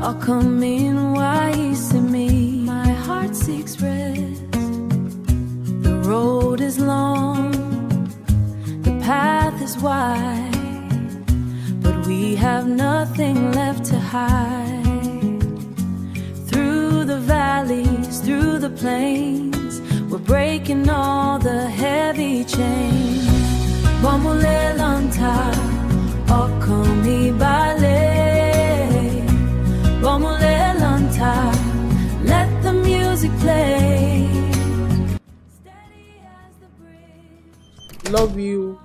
I'll come in while you see me. My heart seeks rest. The road is long, the path is wide, but we have nothing left to hide. Through the valleys, through the plains, we're breaking all the heavy chains. Bamule lanta, okami bale. Bamule lanta, let the music play. Love you.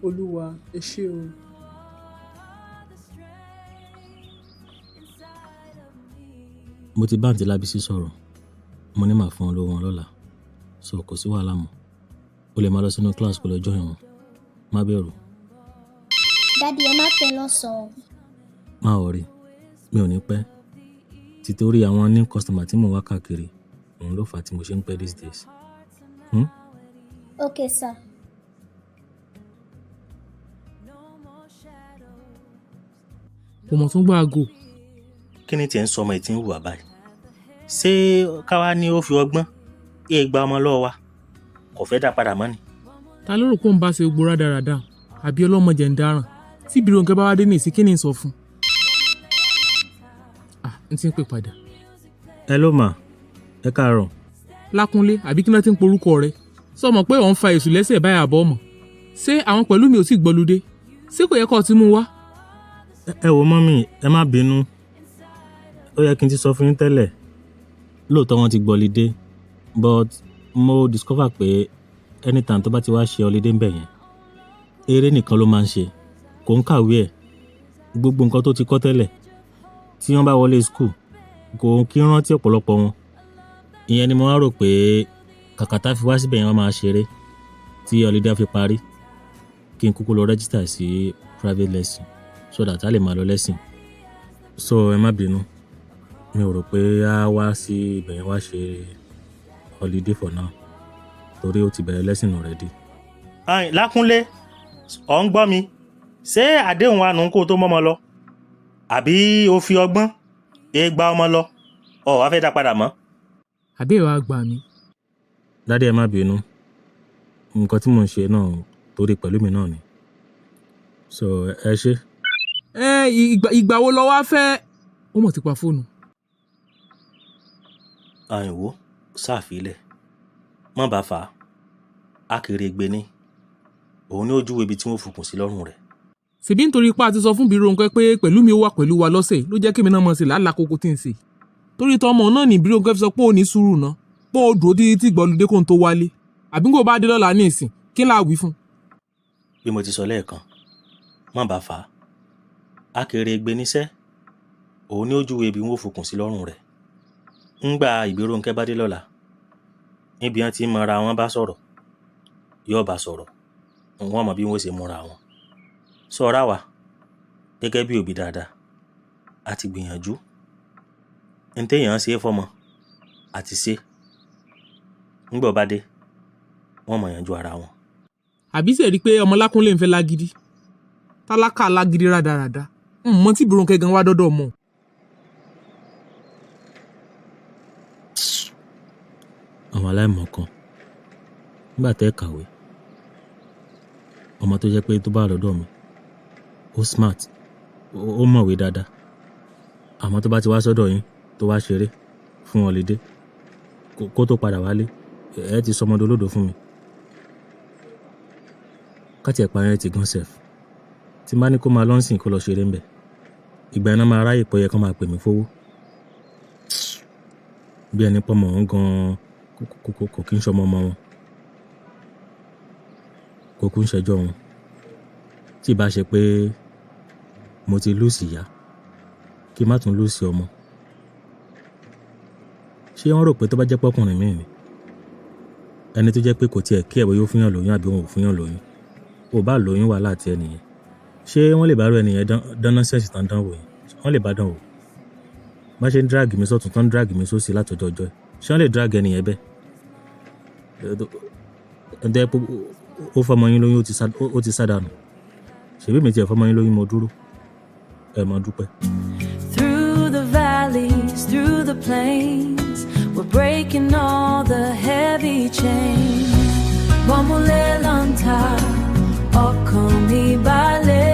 Olúwa, ẹ ṣé o. Mo ti bá àǹtí Lábísí sọ̀rọ̀, mo ní màá fún ọ lówó wọn lọ́la, so kò sí wàhálà mọ́. O lè máa lọ sínú class kó lọ join wọn, má bẹ̀rù. Daddy, ẹ má pẹ́ lọ́sàn-án. Má worry, mi ò ní pẹ́. Títorí àwọn new customer tí mo wá káàkiri, òun ló fà á tí mo ṣe ń pẹ́ these days. Okay, sir. Kò mọ̀ tún gbá aago. Kí ni tiẹ̀ ń sọ ọmọ ẹ̀ tí ń hùwà báyìí? Ṣé káwá ní ó fi ọgbọ́n yé gba ọmọ lọ́wọ́ wa? Kò fẹ́ dá padà mọ́ ni. Ta ló rò pé òun bá ṣe gbogbo rádaràda àbí ọlọ́mọdé ń dáràn? Tí Bírónkẹ́ bá wá dé ní ìsìn, kí ni ń sọ fún? N ti ń pè padà. Hello ma, ẹ káàárọ̀. Lákúnlé àbí kí náà ti ń porúkọ rẹ? Sọ mọ̀ pé òun fa èṣù lẹ́sẹ̀ báyà bọ́ mọ̀. Ṣé àwọn pẹ̀lú mi ò tí gbọ́ludé? Ṣé kò yẹ kó ti mú wá? Ẹ wò mọ́mì, ẹ má bínú. Ó yẹ kí n ti sọ fún yín tẹ́lẹ̀. Lóòótọ́ wọn ti gbọ́lidé, but mo discover pé anytime tó bá ti wá ṣe holiday ń bẹ̀ yẹn, eré nìkan ló máa ń ṣe. Kò ń kàwé ẹ̀. Gbogbo nǹkan tó ti kọ́ tẹ́lẹ̀, tí wọ́n bá wọlé school, kò kí ń rántí ọ̀pọ̀lọpọ̀ wọn. Ìyẹn ni mo wá rò pé kàkà tá fi wá síbẹ̀ yẹn wọ́n máa ṣeré tí holiday fi parí, kí n kúkú lọ register sí private lesson so that a lè máa lọ lesson. So ẹ má bínú, mi ò rò pé a wá sí ibẹ̀ yẹn wá ṣe holiday for now torí ó ti bẹ̀rẹ̀ lesson already. Lákúnlé, ọ̀ ń gbọ́ mi? Ṣé àdéhùn wa nù kó tó mọ́mọ lọ? Àbí o fi ọgbọ́n gba ọmọ lọ? Ọ̀ wá fẹ́ dá padà mọ́? Àbí ìwà àgbà mi. Dádì ẹ má bínú, nǹkan tí mò ń ṣe náà torí pẹ̀lú mi náà ni. So ẹ ṣé. Ìgbà wo lọ wá fẹ́? Ó mọ̀ ti pa fóònù. Àyìnwó sáàfilẹ̀ má bàa fà á, akèrè gbé ní òun ní ojú ibi tí wọ́n fòkùn sí lọ́rùn rẹ̀. Ṣèbí nítorí ipá ti sọ fún Bírónkẹ́ pé pẹ̀lú mi ó wà pẹ̀lú wa lọ́sẹ̀ ló jẹ́ kí mi náà mọ̀ sí làálàá kókó tí ń ṣe. Torí tọmọ náà ní Bírónkẹ́ fi sọ pé ó ní sùúrù náà, pé ó dúró títí tí ìgbọ́lódé kò ń tó wálé. Àbí kò bá dé lọ́la ní ìsìn, kí n láà wí fún? Bí mo ti sọ lẹ́ẹ̀kan, má bàa fà á, akèrè gbé níṣẹ́ òun ní ojú ibi wọ́n fòkùn sí lọ́rùn rẹ̀. Ńgbà Bírónkẹ́ bá dé lọ́la, níbi wọn ti ń mọra wọn bá sọ̀rọ̀, yóò bá sọ̀rọ̀, wọn mọ bí wọ́n ṣe múra wọn. Sọ̀rọ̀ àwa gẹ́gẹ́ bí òbí dáadáa, a ti gbìyànjú. Ntẹ́yàn ṣe é fọ́mọ àti ṣe. Ńgbà bá dé, wọ́n mọ̀ yanjú ara wọn. Àbí ṣe rí i pé ọmọ Lákúnlé ń fẹ́ lágídí? Tálákà lágídí rádaràda. Mọ̀ tí Bírónkẹ́ gan wá dọ́dọ̀ mọ̀. Àwọn aláìmọ̀kan nígbà tẹ́ kàwé, ọmọ tó jẹ́ pé tó bá lọ́dọ̀ mi ó smart, ó mọ̀wé dáadáa, àmọ́ tó bá ti wá sọ́dọ̀ yín tó wá ṣeré fún holiday kó tó padà wálé ẹ ti sọmọdé olódò fún mi. Káti ẹ̀ parí ẹ ti gan sef tí má ní kó máa lọ́nsìn kó lọ ṣeré ń bẹ̀, ìgbà iná máa ráyè pọ̀ yẹ kó máa pè mí fowó. Bí ẹni pọ́ mọ̀ ń gan kò kí ń ṣọmọ ọmọ wọn, kò kí ń ṣẹjọ́ wọn. Tí ìbá ṣe pé mo ti lùsì ìyá kí má tún lùsì ọmọ. Ṣé wọ́n rò pé tó bá jẹ́ pọ́kùnrin mí ni ẹni tó jẹ́ pé kò tiẹ̀ kí ẹ̀wọ̀ yóò fúnyàn lóyún àbí òun ò fúnyàn lóyún, ò bá lóyún wàhálà àti ẹnìyẹn ṣé wọ́n lè bá rú ẹnìyẹn dáná sẹ́ẹ̀sì tán dánwò yẹn wọ́n lè bá dánwò bá ṣe ń drag mi sọ́tún tán drag mi sósì látọjọ́ ọjọ́ ṣé wọ́n lè drag ẹnìyẹn bẹ́ẹ̀ ẹ̀dẹ́ ó fọmọ yín lóyún ó ti sádànù ṣèbí mi tiẹ̀ fọmọ yín lóyún mo dúró ẹ̀ mọ́ dúpẹ́. Through the valleys, through the plains, we're breaking all the heavy chains. Bomole lanta, okomi bale.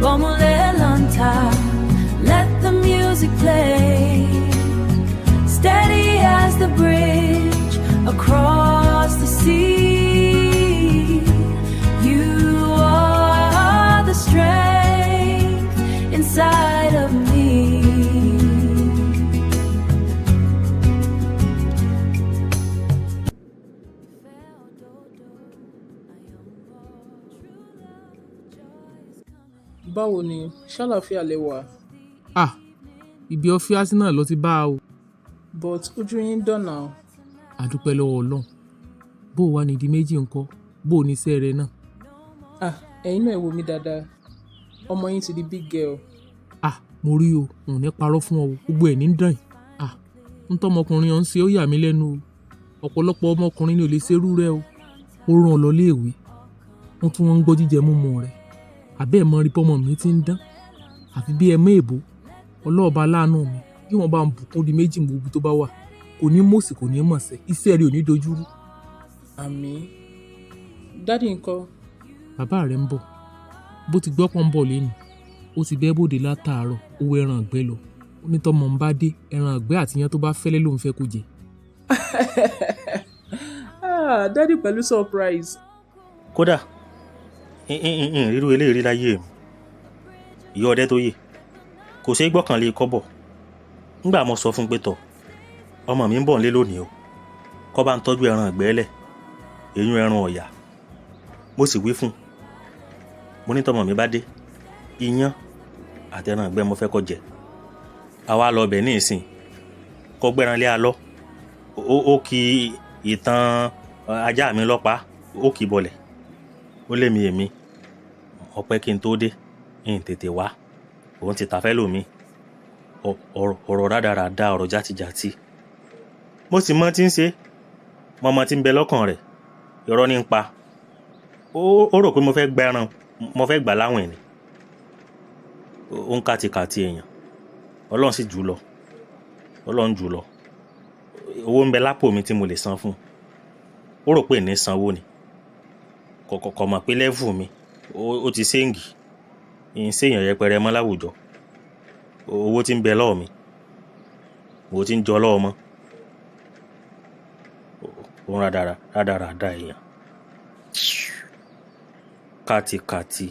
Bomole lanta, let the music play. Steady as the bridge across the sea. You are the strength inside of me. Báwo ni ṣàlàáfíà lẹ wà? Ah, ibi ọ́fíàsì náà ló ti bá a o. But ojú yín dọ̀nà. àdúpẹ́ lọ́wọ́ ọlọ́run bó o wá ní ìdí méjì ńkọ́ bó o ní iṣẹ́ rẹ náà. Ẹ̀yin náà ẹ wò mí dáadáa. Ọmọ yín ti di big girl. Mo rí o n ò ní parọ́ fún ọ gbogbo ẹ̀ ní dàn yìí. N tọ́mọkùnrin ọ̀hún ṣe ó yà mí lẹ́nu o ọ̀pọ̀lọpọ̀ ọmọkùnrin ni ò lè ṣerú rẹ o ó rán ọ lọ léèwé wọ́n tún wọ́n ń gbọ́ jíjẹ múmu rẹ àbẹ́ ẹ̀ mọ rí pọ́mọ mi ti ń dán àfi bí ẹ mọ́ èbó ọlọ́ọ̀ba láàánú mi bí wọ́n bá ń bùkún di méjì gbogbo tó bá wà kò ní mọ̀ọ́sì kò ní mọ̀ọ́sẹ̀ iṣẹ́ rẹ ò ní dojúrú. Àmín. Dádì ńkọ́? Bàbá rẹ ń bọ̀ bó ti gbọ́ pọ́n ń bọ̀ lẹ́nu ó ti bẹ́ bòde látàárọ̀ owó ẹran àgbẹ̀ lọ ó ní tọ́mọ ń bá dé ẹran àgbẹ̀ àtìyàn tó bá fẹ́lẹ́ ló ń fẹ́ kó jẹ. Dádì pẹ̀lú surprise. kódà irú eléyìí láyé mi ìyá ọdẹ tó yè kò ṣeé gbọ́kànlé kọ́bọ̀ nígbà mo sọ fún pé tọ̀ ọmọ mi ń bọ̀ nílé lónìí o kó bá ń tọ́jú ẹran àgbẹ̀ẹ́lẹ̀ èyún ẹran ọ̀yà mo sì wí fún mo ní tọmọ mi bá dé iyán àti ẹran àgbẹ̀ mo fẹ́ kó jẹ àwa lọ bẹ̀ ní ìsìn kó gbẹ́ran lé alọ́ ó kì ìtàn ajá mi lọ́pàá ó kì í bọlẹ̀ ó lé mi èmi ọpẹ́ kí n tó dé n tètè wá òun ti tàfẹ́ lómi ọ̀rọ̀ rádaràda ọ̀rọ̀ játijàti mo sì mọ tí ń ṣe mọmọ tí ń bẹ lọ́kàn rẹ̀ irọ́ ní ń pa ó rò pé mo fẹ́ gba ẹran mo fẹ́ gbà láwìn ni ó ń kàtìkàtì èèyàn ọlọ́run sì jù lọ ọlọ́run jù lọ owó ń bẹ lápò mi tí mo lè san fún ó rò pé ní sanwó ni kọ̀kọ̀kọ̀ mọ̀ pé lẹ́fù mi ó ti séǹgì ń séèyàn yẹpẹrẹ mọ́ láwùjọ owó tí ń bẹ lọ́wọ́ mi owó tí ń jọ lọ́wọ́ mọ́ òun rádaràda èèyàn kàtìkàtì.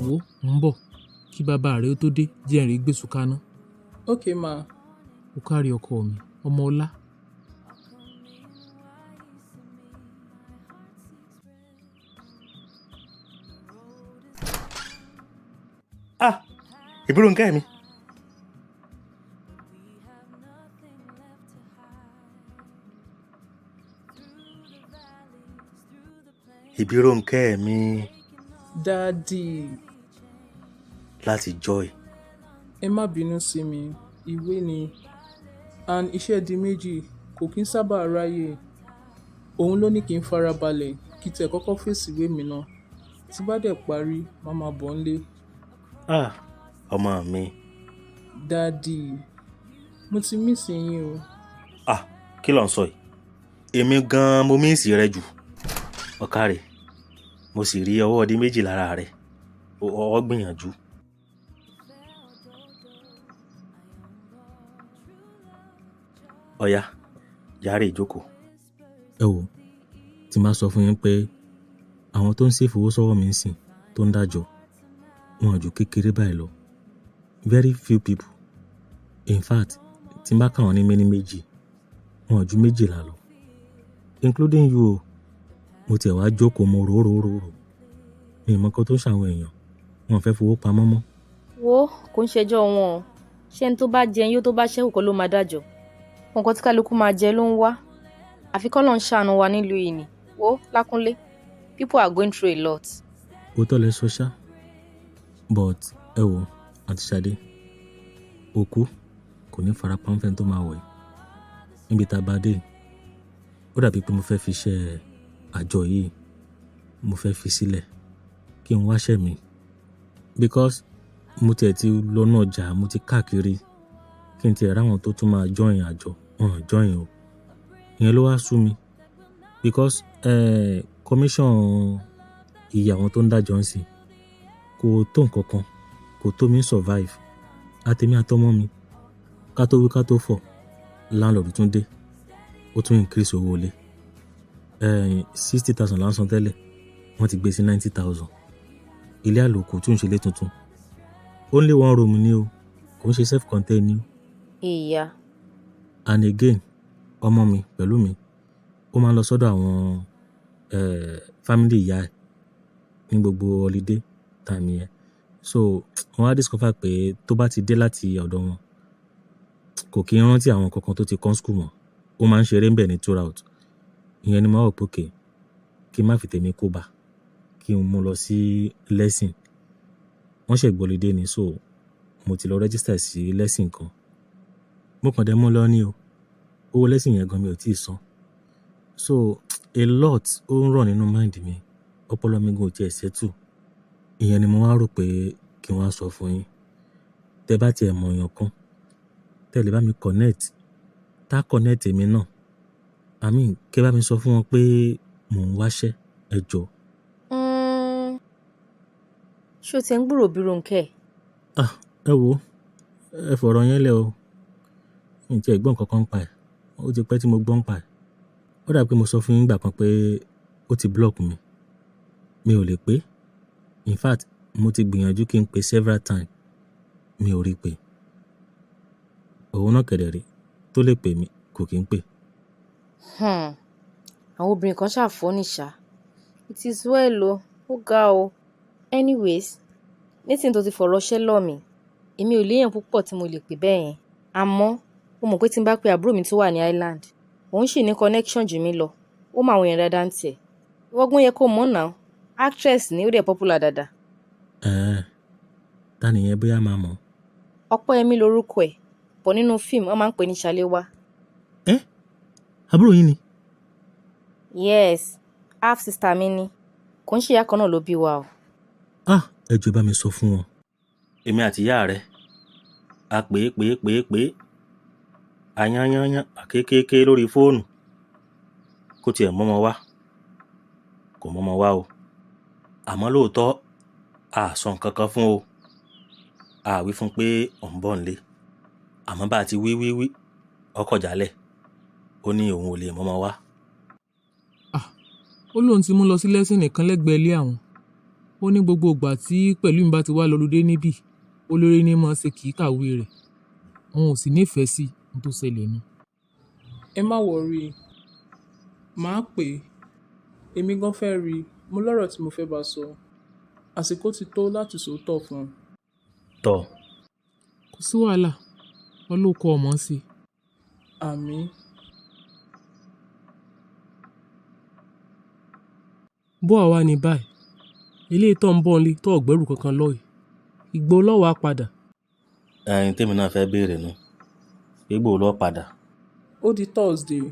wo ń bọ̀ kí bàbá rẹ ó tó dé jẹ́rìí gbèsù kaná. Okay ma. ó kárí ọkọ mi ọmọ ọlá. ìbúrò ń kẹ́ mi. ìbírò ń kẹ́ mi. Dádì. láti joy. Ẹ má bínú sí mi ìwé ni and iṣẹ́ di méjì kò kí ń sábà ráyè òun ló ní kí n farabalẹ̀ kí tẹ̀ kọ́kọ́ fèsì ìwé mi náà tí bá dẹ̀ parí máa máa bọ̀ ńlé. ọmọ mi. Dádì mo ti mísì yín o. kí ló ń sọ yìí èmi gan-an mo mísì rẹ jù ọ̀kàrẹ̀ mo sì rí ọwọ́ ọdí méjì lára rẹ̀ ọ gbìyànjú. ọ̀yá yàrá ìjókòó. ẹ wò tí máa sọ fún yín pé àwọn tó ń ṣèfowósọ́wọ́ mi ń sìn tó ń dájọ́ wọn ò ju kékeré báyìí lọ very few people in fact tí n bá kà wọ́n ní méní méjì wọn ò ju méjìlá lọ including you o mo tiẹ̀ wá jókòó mo rò mi ì mọ nǹkan tó ń ṣàwọn èèyàn wọn ò fẹ́ fowó pamọ́ mọ́. wo kò ń ṣẹjọ́ wọn o ṣé ẹni tó bá jẹun yóò tó bá ṣẹ́kù kọ́ ló máa dájọ́ nǹkan tí kálukú máa jẹ ló ń wá àfi kọ́ lọ́n ṣàánú wa nílùú yìí ni wo Lákúnlé people are going through a lot. òótọ́ lẹ sọ ṣá but ẹ wò àti Ṣadé òkú kò ní farapa ń fẹ́ tó máa wẹ̀ níbi tá a bá dé ó dàbí pé mo fẹ́ fi iṣẹ́ àjọ yìí mo fẹ́ fi sílẹ̀ kí n wáṣẹ́ mi because mo tiẹ̀ ti lọ́nà ọjà mo ti káàkiri kí n tiẹ̀ ráwọn tó tún máa join àjọ wọn join o ìyẹn ló wá sú mi because commission iye àwọn tó ń dájọ́ ń sìn kò tó nǹkan kan kò tó mi survive àtèmi àtọmọ mi ká tó wí ká tó fọ̀ landlord tún dé ó tún increase owó ilé 60,000 là ń san tẹ́lẹ̀ wọ́n ti gbé sí 90,000 ilé àlòkù tún ṣe lé tuntun only one room ni o kò ń ṣe self contained ni o. ìyá and again ọmọ mi pẹ̀lú mi ó máa ń lọ sọ́dọ̀ àwọn family ìyá ẹ̀ ní gbogbo holiday time yẹn so wọ́n á discover pé tó bá ti dé láti ọ̀dọ̀ wọn kò kí ń rántí àwọn kankan tó ti kọ́ school mọ́ ó máa ń ṣeré ń bẹ̀ ní throughout ìyẹn ni mo wọ̀ pé okay kí n má fi tèmi kó bá kí n mú lọ sí lesson wọ́n ṣe gbọ́lidé ni so mo ti lọ register sí lesson kan mo kàn dé mú lọ ní o owó lesson yẹn gan mi ò tíì san so a lot ó ń rọ̀ nínú mind mi ọpọlọ mi gan ò tiẹ̀ settle ìyẹn ni mo wá rò pé kí n wá sọ fún yín tẹ́ bá tiẹ̀ mọ̀ èèyàn kan tẹ́ lè bá mi connect tá connect èmi náà I mean kẹ́ bá mi sọ fún wọn pé mò ń wáṣẹ́ ẹ jọ̀ọ́. ṣé o ti ń gbúrò bí Rónkẹ́? ẹ wo ẹ fọ̀rọ̀ yẹn lẹ̀ o mi ti ẹ̀ gbọ́ nǹkan kan ń pa ẹ̀ ó ti pẹ́ tí mo gbọ́ ń pa ẹ̀ ó dà pé mo sọ fún yín gbà kan pé ó ti block mi ò lè pé in fact mo ti gbìyànjú kí n pè several times mi ò rí pé òun náà kẹ̀dẹ̀rẹ̀ tó lè pè mí kò kí ń pè. àwọn obìnrin kan ṣàfọ́ nìṣá it is well o ó ga o anyways nísìnyí tó ti fọ̀rọ̀ ṣẹ́ lọ̀ mí èmi ò léèyàn púpọ̀ tí mo lè pè bẹ́ẹ̀ yẹn àmọ́ mo mọ̀ pé tí n bá pe àbúrò mi tó wà ní Island òun sì ní connection jù mí lọ ó mọ àwọn èèyàn dáadáa ń tiẹ̀ ìwọ́gbọ́n yẹ kó mọ̀ náà actress ni ó dẹ̀ popular dáadáa. ta nìyẹn bóyá máa mọ̀. Ọpẹ́yẹmí lorúkọ ẹ̀ bọ̀ nínú fíìmù wọ́n máa ń pè ní Ṣaléwá. àbúrò yín ni. yes half sister mi ni kò ń ṣe ìyá kan náà ló bí wa o. ẹ jọ̀ọ́ bá mi sọ fún wọn. èmi àti ìyá rẹ̀ a pè é ayányányán àkékéké lórí fóònù kó tiẹ̀ mọ́mọ́ wá kò mọ́mọ́ wá o àmọ́ lóòótọ́ a sọ nǹkan kan fún o a wí fún pé ò ń bọ̀ nílé àmọ́ bá a ti wí ọkọ̀ jálẹ̀ ó ní òun ò lè mọ́mọ́ wá. ó lóun ti mú lọ sí lẹ́sìn nìkan lẹ́gbẹ̀ẹ́ ilé àwọn ó ní gbogbo ìgbà tí Pẹ̀lúmi bá ti wá lọ́lùdé níbí olórí ní mọ̀ ṣe kì í kàwé rẹ̀ òun ò sì nífẹ̀ẹ́ sí ohun tó ṣẹlẹ̀ ni. ẹ má wọrí màá pè é èmi gan fẹ́ rí i mo lọ́rọ̀ tí mo fẹ́ bá sọ àsìkò ti tó láti sòótọ́ fún un. tọ́ kò sí wàhálà ọlọ́kọ ọmọ sí. àmín. bó àwa ní báyìí eléyìí tó ń bọ̀ nílé tó ọ̀gbẹ́rù kankan lọ́ọ̀yì ìgbó lọ́wọ́ á padà. ẹyin tèmi náà fẹ́ béèrè nu gbégbó lọ padà. ó di Thursday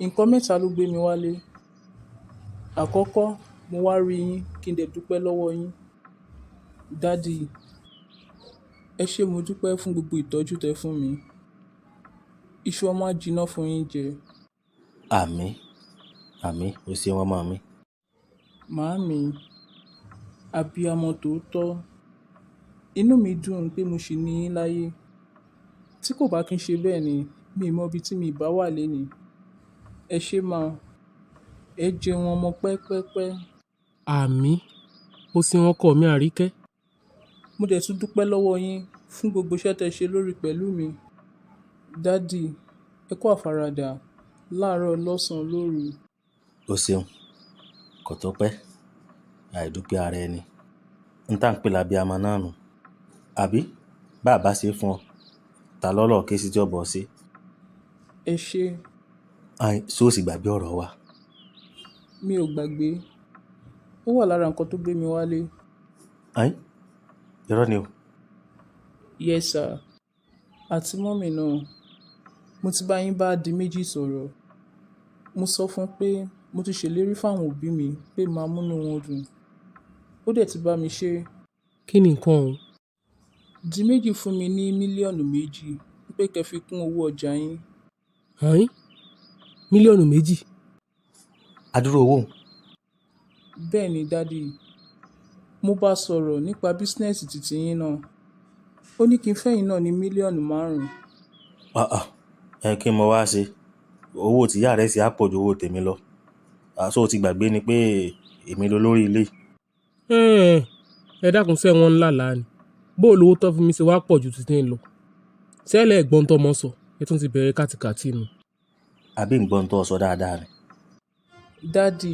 nǹkan mẹ́ta ló gbé mi wálé àkọ́kọ́ mo wá rí yín kí n dẹ̀ dúpẹ́ lọ́wọ́ yín dádì ẹ ṣé mo dúpẹ́ fún gbogbo ìtọ́jú tẹ́ fún mi iṣu ọmọ á jiná fún yín jẹ. àmín ó ṣe wọn máa mi. màámi abiyamọ tòótọ́ inú mi dùn pé mo ṣì ní yín láyé tí kò bá kí n ṣe bẹ́ẹ̀ ni mi ì mọ ibi tí mi ì bá wà lénìí ẹ ṣé máa ẹ jẹun ọmọ pẹ́pẹ́pẹ́. àmín ó sì wọn kọ mi Àríkẹ́. mo dẹ̀ tún dúpẹ́ lọ́wọ́ yín fún gbogbo iṣẹ́ tẹ́ ṣe lórí Pẹ̀lúmi dádì ẹ kú àfaradà láàárọ̀ lọ́sàn-án lóru. o ṣeun kò tó pẹ́ àìdúpẹ́ ara ẹni n tá ń pè lábíamọ náà nù àbí bá a bá ṣe fún ọ ta lọ́lọ́ ké sí tí ọ̀bọ̀ sí ẹ ṣé. ṣé ó sì gbàgbé ọ̀rọ̀ wa. Mi ò gbàgbé, ó wà lára nǹkan tó gbé mi wálé. Irọ́ ni o. Yes sir, àti mọ́mì náà. Mo ti bá yín bá di méjì sọ̀rọ̀. Mo sọ fún pé mo ti ṣèlérí fáwọn òbí mi pé màá múnú wọn dùn. Ó dẹ̀ ti bá mi ṣe. kí ni nǹkan ọ̀hún? Di méjì fún mi ní mílíọ̀nù 2 pé kẹ́ fi kún owó ọjà yín. Hàn? mílíọ̀nù 2? adúrú owó. Bẹ́ẹ̀ ni dádì, mo bá sọ̀rọ̀ nípa bísínẹ́sì títí yín náà. Ó ní kí n fẹ́yìn náà ní mílíọ̀nù 5. Kí n mọ wá ṣe owó tìyá rẹ̀ sì á pọ̀ ju owó tèmi lọ. Àṣọ ti gbàgbé ni pé èmi ló lórí ilé. ẹ dákun sẹ́ wọn ńlá là ni bó olówó tán fún mi ṣe wá pọ̀ ju títí ń lọ sẹ́lẹ̀ ẹ̀gbọ́n tó mọ́ sọ ẹ tún ti bẹ̀rẹ̀ kàtìkàtì nù. àbí nǹkan tó sọ dáadáa ni. Dádì,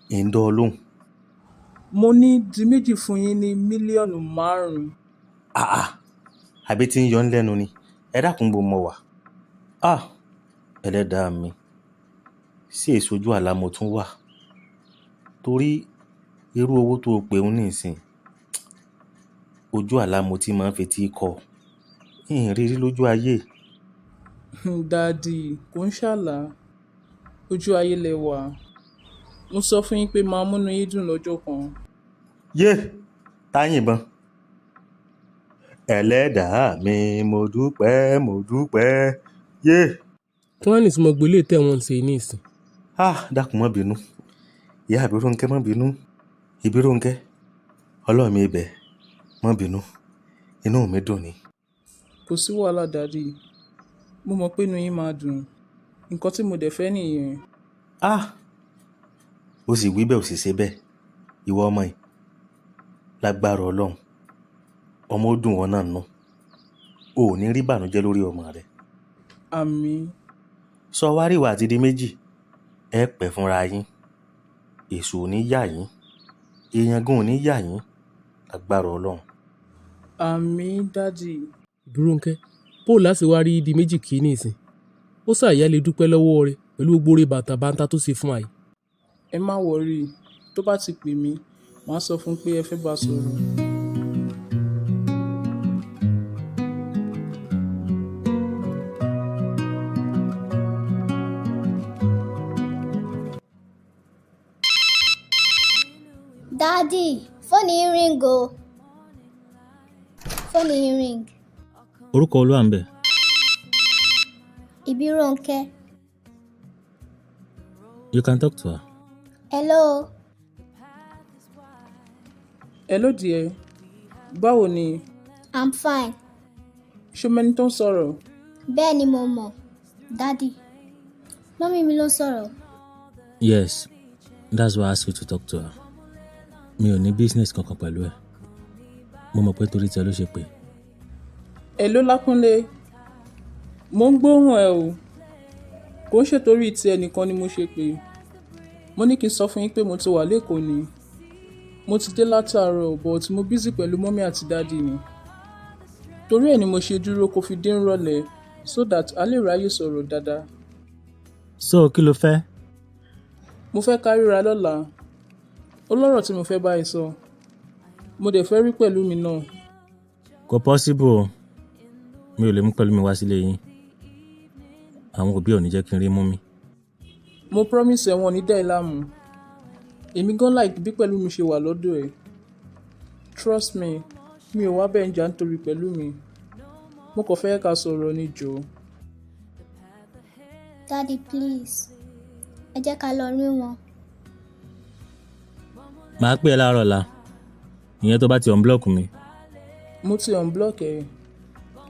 ń dán ọ lóhùn. mo ní di méjì fún yín ní mílíọ̀nù 5. àbí tí ń yọ ń lẹ́nu ni ẹ dákun bó mọ wà. ẹlẹ́dàá mi sí èso ojú àlá mo tún wà torí irú owó tó o pè ń nísìn ojú àlá mo ti máa ń fetí kọ ìrírí lójú ayé. Dádì, kò ń ṣàlà, ojú ayé lẹ wà. Mo sọ fún yín pé màá múnú yín dùn lọ́jọ́ kan. yé tá yìnbọn. ẹlẹ́dàá mi mo dúpẹ́ yé. kí wọ́n ní ìsúnmọ́ gbélé tẹ̀ wọ́n ṣe ní ìsìn. dákun má bínú ìyá Ìbírónkẹ́ má bínú Ìbírónkẹ́ ọlọ́run mi ibẹ̀ má bínú inú mi dùn ni. Kò sí wàhálà dádì, mo mọ̀ pé inú yín máa dùn. Nǹkan tí mo dẹ̀ fẹ́ nìyẹn. ó sì wí bẹ́ẹ̀ ó sì ṣe bẹ́ẹ̀ ìwọ ọmọ yìí lágbára ọlọ́run ọmọ ó dùn wọn náà nù o ò ní rí bànújẹ́ lórí ọmọ rẹ. Àmín. sọ wá rí ìwà àti di méjì ẹ pẹ́ fúnra yín èṣù ò ní yà yín èèyàn gan ò ní yà yín lágbára ọlọ́run. Àmín dádì. Ìbírónkẹ́ paul láti wá rí di méjì kì í ní ìsìn ó ṣàyà lè dúpẹ́ lọ́wọ́ rẹ̀ pẹ̀lú gbogbo oore bàǹtàbàǹtà tó ṣe fún àyè. Ẹ má wọrí, tó bá ti pè mí màá sọ fún un pé ẹ fẹ́ bá sọ̀rọ̀. Daddy, fóònù yín ring o. Fóònù yín ring. orúkọ olúwa ń bẹ. Ìbírónkẹ́. You can talk to her. Hello. Hello dear, báwo ni? I'm fine. Ṣé o mẹ́ni tó ń sọ̀rọ̀? Bẹ́ẹ̀ ni mo mọ̀. Daddy, mọ́mí mi ló ń sọ̀rọ̀. Yes, that's why I asked you to talk to her. Mi ò ní business kankan pẹ̀lú ẹ̀. Mo mọ̀ pé torí tiẹ̀ ló ṣe pé. Hello Lákúnlé, mo ń gbóhùn ẹ o. Kò ń ṣètòrí ti ẹnìkan ni mo ṣe pé. Mo ní kí n sọ fún yín pé mo ti wà lÉkòó ni. Mo ti dé látàárọ̀ but mo busy pẹ̀lú mọ́mí àti dádì ni. Torí ẹ̀ ni mo ṣe dúró kó fi dé ńrọ̀lẹ́ so that a lè ráyè sọ̀rọ̀ dáadáa. So kí ló fẹ́? Mo fẹ́ ká ríra lọ́la. Olọ́rọ̀ tí mo fẹ́ bá ẹ sọ. Mo dẹ̀ fẹ́ rí pẹ̀lú mi náà. Kò possible o. Mi ò lè mú pẹ̀lú mi wá sílé yín. Àwọn òbí ò ní jẹ́ kí n rí mú mi. Mo promise ẹ wọn ní dá ẹ láàmú. Èmi gan like bí pẹ̀lú mi ṣe wà lọ́dọ̀ ẹ̀. Trust me, mi ò wá bẹ́ẹ̀ ń jà nítorí pẹ̀lú mi. Mo kàn fẹ́ ká sọ̀rọ̀ ní jọ̀ọ́. Daddy, please. Ẹ jẹ́ ká lọ rí wọn. Màá pè ẹ́ láàárọ̀ ọ̀la. Ìyẹn tó bá ti unblock mi. Mo ti unblock ẹ.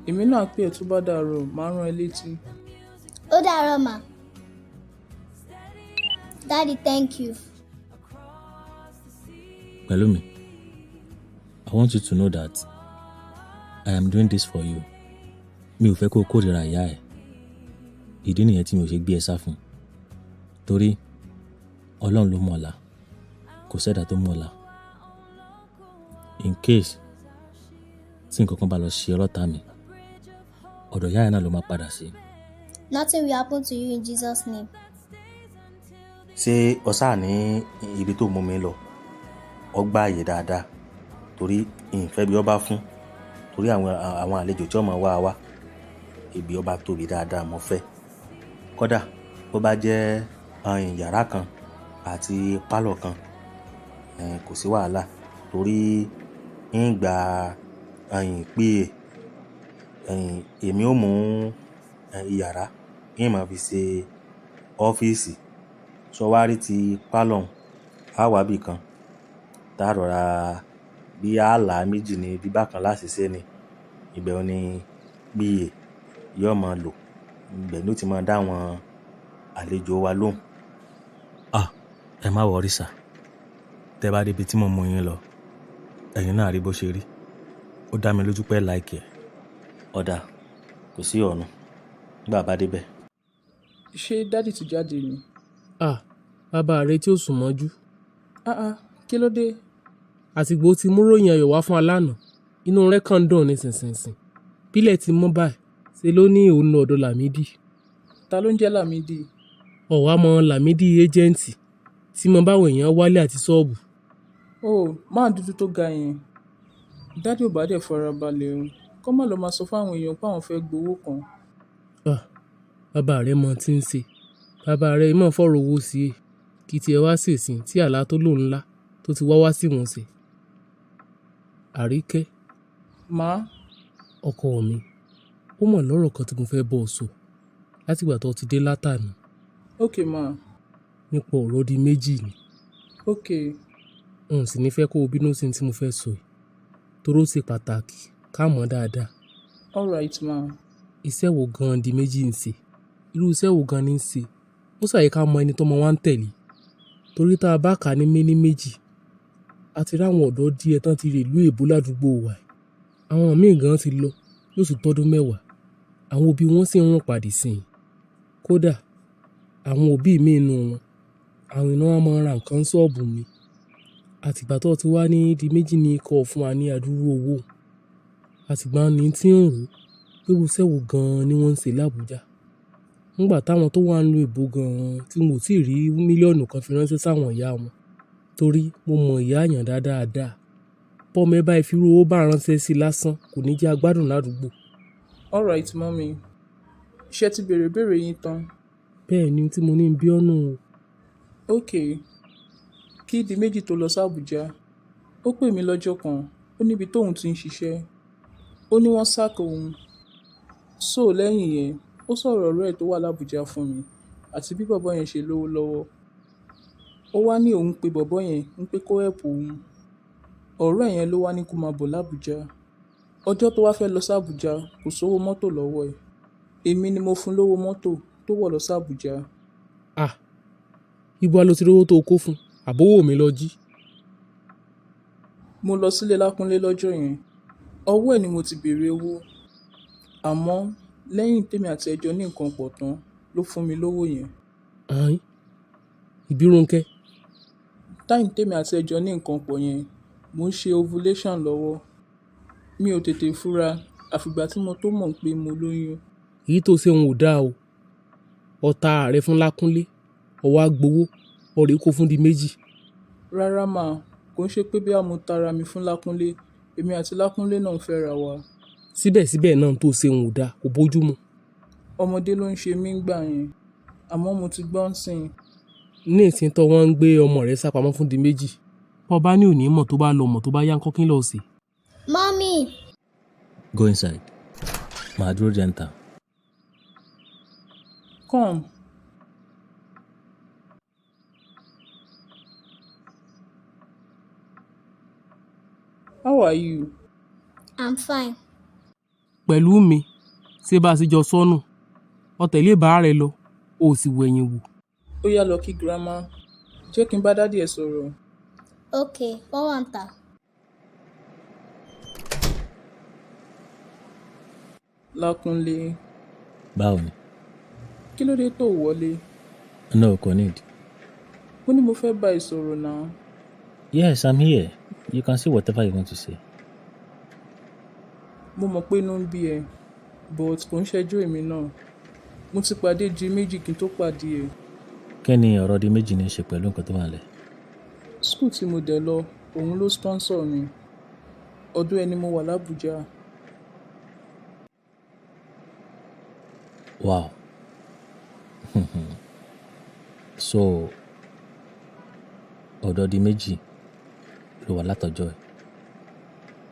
Èmi náà pè ẹ́ tó bá dàárọ̀, màá rán ẹ létí. Ó dàárọ̀ mà. Daddy, thank you. Pẹ̀lúmi, I want you to know that I am doing this for you. Mi ò fẹ́ kó o kórìíra ìyá ẹ̀. Ìdí nìyẹn tí mi ò ṣe gbé ẹ sá fún. Torí Ọlọ́run ló mọ̀ ọ̀la. kò sẹ́dá tó mọ̀ ọ̀la. In case tí nǹkan kan bá lọ ṣe ọlọ́ta mi, ọ̀dọ̀ ìyá yẹn náà ló máa padà sí. Nothing will happen to you in Jesus' name. Ṣé ọ̀sá ní ibi tó mú mi lọ ọgbà ààyè dáadáa torí ìfẹ́ bí ọba fún torí àwọn àlejò tí ọmọ wá ibi ọba tóbi dáadáa mo fẹ́. Kódà bó bá jẹ́ yàrá kan àti pálọ̀ kan kò sí wàhálà torí ń gba pé èmi ò mú yàrá ń máa fi ṣe ọ́fíìsì. Sọ wá rí ti pálọ̀ á wá bì kan tá a rọra bí ààlà méjì ní bíbá kan láṣìṣe ni ibẹ̀ ò ní gbìyè yóò máa lò ibẹ̀ ló ti máa dá àwọn àlejò wa lóhùn. Ẹ má wọrí sà, tẹ́ bá débi tí mo mú yín lọ ẹ̀yin náà rí bó ṣe rí, ó dá mi lójú pé láìkì ẹ̀. Ọ̀dà kò sí ọ̀nà nígbà bá débẹ̀. Ṣé dádì ti jáde ni? Bàbá rẹ tí ó sùn mọ́jú. Kí ló dé? Àtìgbò tí mú ròyìn ayọ̀ wá fún alánà inú rẹ̀ kàn ń dùn ní sínsìnsìn. Bílẹ̀ ti mọ́ báyìí ṣe ló ní òun lọ ọ̀dọ̀ Lámídì. Ta ló ń jẹ́ Lámídì? Ọ̀wá mọ Lámídì ẹ́jẹ̀ǹtì tí mo báwọn èèyàn wálé àti ṣọ́ọ̀bù. Máa dúdú tó ga yẹn. Dádì ò bá dẹ̀ farabalẹ̀ o, kọ́ má lọ máa sọ fáwọn èèyàn pé àwọn fẹ́ gbowó kan. Bàbá rẹ̀ mọ tí ń ṣe. Bàbá rẹ̀ mọ̀ fọ̀rọ̀ owó sí i kí tiẹ̀ wá ṣèṣìn tí àlá tó lò ńlá tó ti wá sí wọn ṣe. Àríkẹ́. Má. Ọkọ mi, ó mọ̀ lọ́rọ̀ kan tí mo fẹ́ bọ́ ọ sọ látìgbà tó ti dé látàná. Okay ma. Nípa ọ̀rọ̀ di méjì ni. Okay. N sì ní fẹ́ kó o bínú sí tí mo fẹ́ sọ yìí toró ṣe pàtàkì ká mọ̀ dáadáa. All right ma. Iṣẹ́ wo gan-an di méjì ń ṣe? Irú iṣẹ́ wo gan-an ní ń ṣe? Ó ṣàyẹ ká mọ ẹni tó mọ wá ń tẹ̀lé torí tá a bá kà ní méní méjì àti ráwọn ọ̀dọ́ díẹ̀ tán ti rè ìlú èbó ládùúgbò wa. Àwọn míì gan ti lọ yóò sì tọ́dún 10. Àwọn òbí wọn sì ń rún padì sí i. Kódà àwọn òbí mi inú wọn àwọn iná wọn máa ń ra nǹkan ṣọ́ọ̀bù mi. Àtìgbà tó ti wá ní di méjì ní ikọ̀ fún wa ní àdúrú owó. Àtìgbà ní tí ń rò pé irú iṣẹ́ wo gan-an ni wọ́n ń ṣe l'Àbújá. Nígbà táwọn tó wà ń lo èbó gan-an tí mo sì rí mílíọ̀nù kan fi ránṣẹ́ sáwọn ìyá wọn torí mo mọ ìyá àyàn dáadáa. Pọ́ọ̀mù ẹ bá ìfirú owó bá ránṣẹ́ sí lásán kò ní jẹ́ agbádùn ládùúgbò. All right mọ́mí, iṣẹ́ ti béèrè yín tán. Bẹ́ẹ̀ ni tí mo ní bí ọ́nù o. Okay. Kí di méjì tó lọ sí Àbújá, ó pè mí lọ́jọ́ kan, ó níbi tóun ti ń ṣiṣẹ́, ó ní wọ́n sáàkì òun. So lẹ́yìn yẹn, ó sọ̀rọ̀ ọ̀rọ̀ ẹ̀ tó wà l'Àbújá fún mi àti bí bọ̀bọ́ yẹn ṣe lówó lọ́wọ́. Ó wá ní òun pé bọ̀bọ́ yẹn ń pé kó help òun. Ọ̀rọ̀ ẹ̀ yẹn ló wá ní kó máa bọ̀ l'Àbújá. Ọjọ́ tó wá fẹ́ lọ sí Àbújá kò sówó mọ́tò lọ́wọ́ ẹ̀. Èmi ni mo fún lówó mọ́tò tó wọ̀ lọ sí Àbújá. Ibo ló ti rówó tó kó fún àbówò mi lọ jí. Mo lọ sílé Lákúnlé lọ́jọ́ yẹn. Ọwọ́ ẹ̀ ni mo ti béèrè owó. Àmọ́ lẹ́yìn tèmi àti ẹjọ́ ní nǹkan pọ̀ tán ló fún mi lówó yẹn. Ìbírónkẹ́. Táìmù tèmi àti ẹjọ́ ní nǹkan pọ̀ yẹn, mo ń ṣe ovulation lọ́wọ́. Mi ò tètè fura àfìgbà tí mo tó mọ̀ pé mo lóyún. Èyí tó ṣe òun ò dáa o. Ọ̀tá rẹ fún Lákúnlé, ọwọ́ agbowó, ọ̀rẹ́ kó fún di méjì. Rárá mà, kò ń ṣe pé bí mo tara mi fún Lákúnlé, èmi àti Lákúnlé náà ń fẹ́ra wa. Síbẹ̀síbẹ̀ náà tó ṣe òun ò dáa, kò bójúmu. Ọmọdé ló ń ṣe mí gbà yẹn, àmọ́ mo ti gbọ́n sìn. Ní ìsìn tó wọ́n ń gbé ọmọ rẹ̀ sápamọ́ fún di méjì. Ọba ní òní mọ̀ tó bá lọ mọ̀ tó bá yá ń kọ́kín lọ sí. Mommy! Go inside. Màá dúró jẹ́ ń ta. Come. How are you? I'm fine. Pẹ̀lú mi, ṣé bá a sì jọ sọ́nù? Ó tẹ̀lé bá rẹ lọ, ó sì wẹ̀yìn wò. Ó yá lọ kí grandma. Jẹ́ kí n bá dádì ẹ̀ sọ̀rọ̀. Okay, wọ́n wà ń tà. Lákúnlé. Báwo ni? Kí ló dé tó wọlé? No, kò need. Ó ní mo fẹ́ bá ẹ sọ̀rọ̀ náà. Yes, I'm here. You can say whatever you want to say. Mo mọ̀ pé inú ń bí ẹ, but kò ń ṣẹjọ́ èmi náà. Mo ti pàdé di méjì kí n tó pàdé ẹ. Kí ni ọ̀rọ̀ di méjì ní í ṣe pẹ̀lú nǹkan tó wà nílẹ̀? School tí mo dẹ̀ lọ, òun ló sponsor mi. Ọdún ẹni mo wà l'Ábùjá. Wow. So, ọ̀dọ̀ di méjì ló wà látọjọ́ ẹ̀.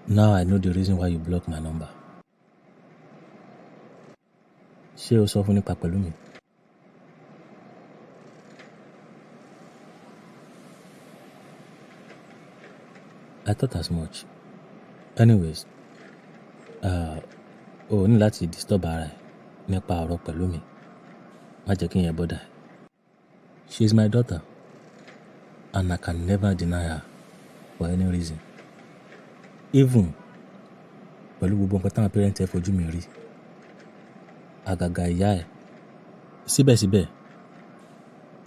Now I know the reason why you blocked my number. Ṣé o sọ fún nípa pẹ̀lú mi? I thought as much. Anyways, o ní láti disturb ara ẹ̀ nípa ọ̀rọ̀ pẹ̀lú mi. Má jẹ́ kí n yẹn bọ́dà. She is my daughter and I can never deny her for any reason. Even pẹ̀lú gbogbo nǹkan táwọn parents ẹ̀ fojú mi rí. Àgàgà ìyá ẹ̀. Síbẹ̀síbẹ̀,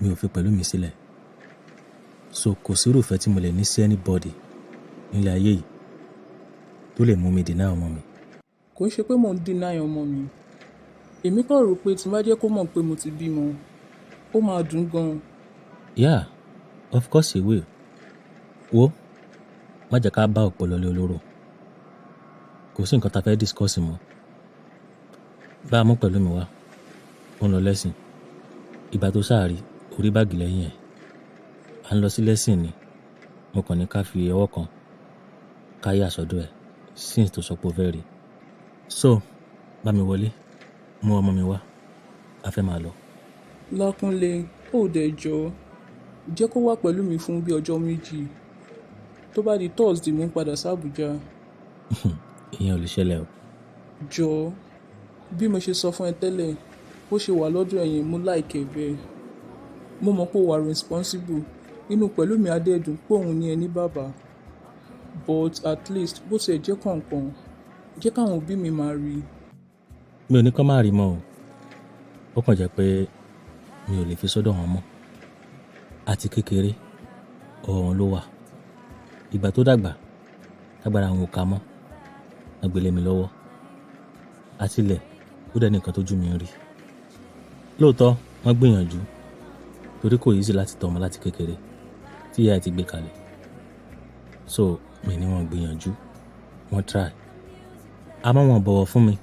mi ò fi pẹ̀lú mi sílẹ̀. So kò sí irúfẹ́ tí mo lè ní sí anybody nílé ayé yìí tó lè mú mi deny ọmọ mi. Kò ń ṣe pé mò ń deny ọmọ mi. Èmi kàn rò pé tí n bá jẹ́ kó mọ̀ pé mo ti bímọ, ó máa dùn gan. Yeah, of course he will. Wo, má jẹ́ ká bá ọ̀pọ̀ lọlé olóró. Kò sí nǹkan tá fẹ́ discuss mọ́. Bá a mú pẹ̀lú mi wá, ó ń lọ lẹ́sìn. Ìgbà tó sáàrí, orí báàgì lẹ́yìn ẹ̀. À ń lọ sí lẹ́sìn ni. Mo kàn ní ká fi ọwọ́ kan ká yà sọ́dọ̀ ẹ̀ since tó sọ pé ó fẹ́ rí. So, bá mi wọlé, mú ọmọ mi wá. A fẹ́ máa lọ. Lákúnlé, ó dẹ̀ jọ̀ọ́. Jẹ́ kó wà pẹ̀lú mi fún bí ọjọ́ méjì. Tó bá di Thursday mo ń padà sí Àbújá. Ìyẹn ò lè ṣẹlẹ̀ o. Jọ̀ọ́, bí mo ṣe sọ fún ẹ tẹ́lẹ̀, bó ṣe wà lọ́dọ̀ ẹ̀yìn mo láìkẹ́ bẹ́ẹ̀. Mo mọ̀ pé ó wà responsible. Inú pẹ̀lú mi adẹ́dùn pé òun ní ẹni bàbá. But at least bó tiẹ̀ jẹ́ kọ̀ọ̀kan, jẹ́ káwọn òbí mi máa rí. Mi ò ní kán má rí mọ́ o. Ó kàn jẹ́ pé mi ò lè fi sọ́dọ̀ wọn mọ́. Àti kékeré, ọwọ́ wọn ló wà. Ìgbà tó dàgbà, lágbára àwọn ò ká mọ́. Wọ́n gbélé mi lọ́wọ́. Àtilẹ̀, ó dẹ̀ nìkan tójú mi ń rí. Lóòótọ́, wọ́n gbìyànjú. Torí kò easy láti tọ́ ọmọ láti kékeré tí ìyá ẹ̀ ti gbé kalẹ̀. So, mi ní wọ́n gbìyànjú. Wọ́n try. Àmọ́ wọn bọ̀wọ̀ fún mi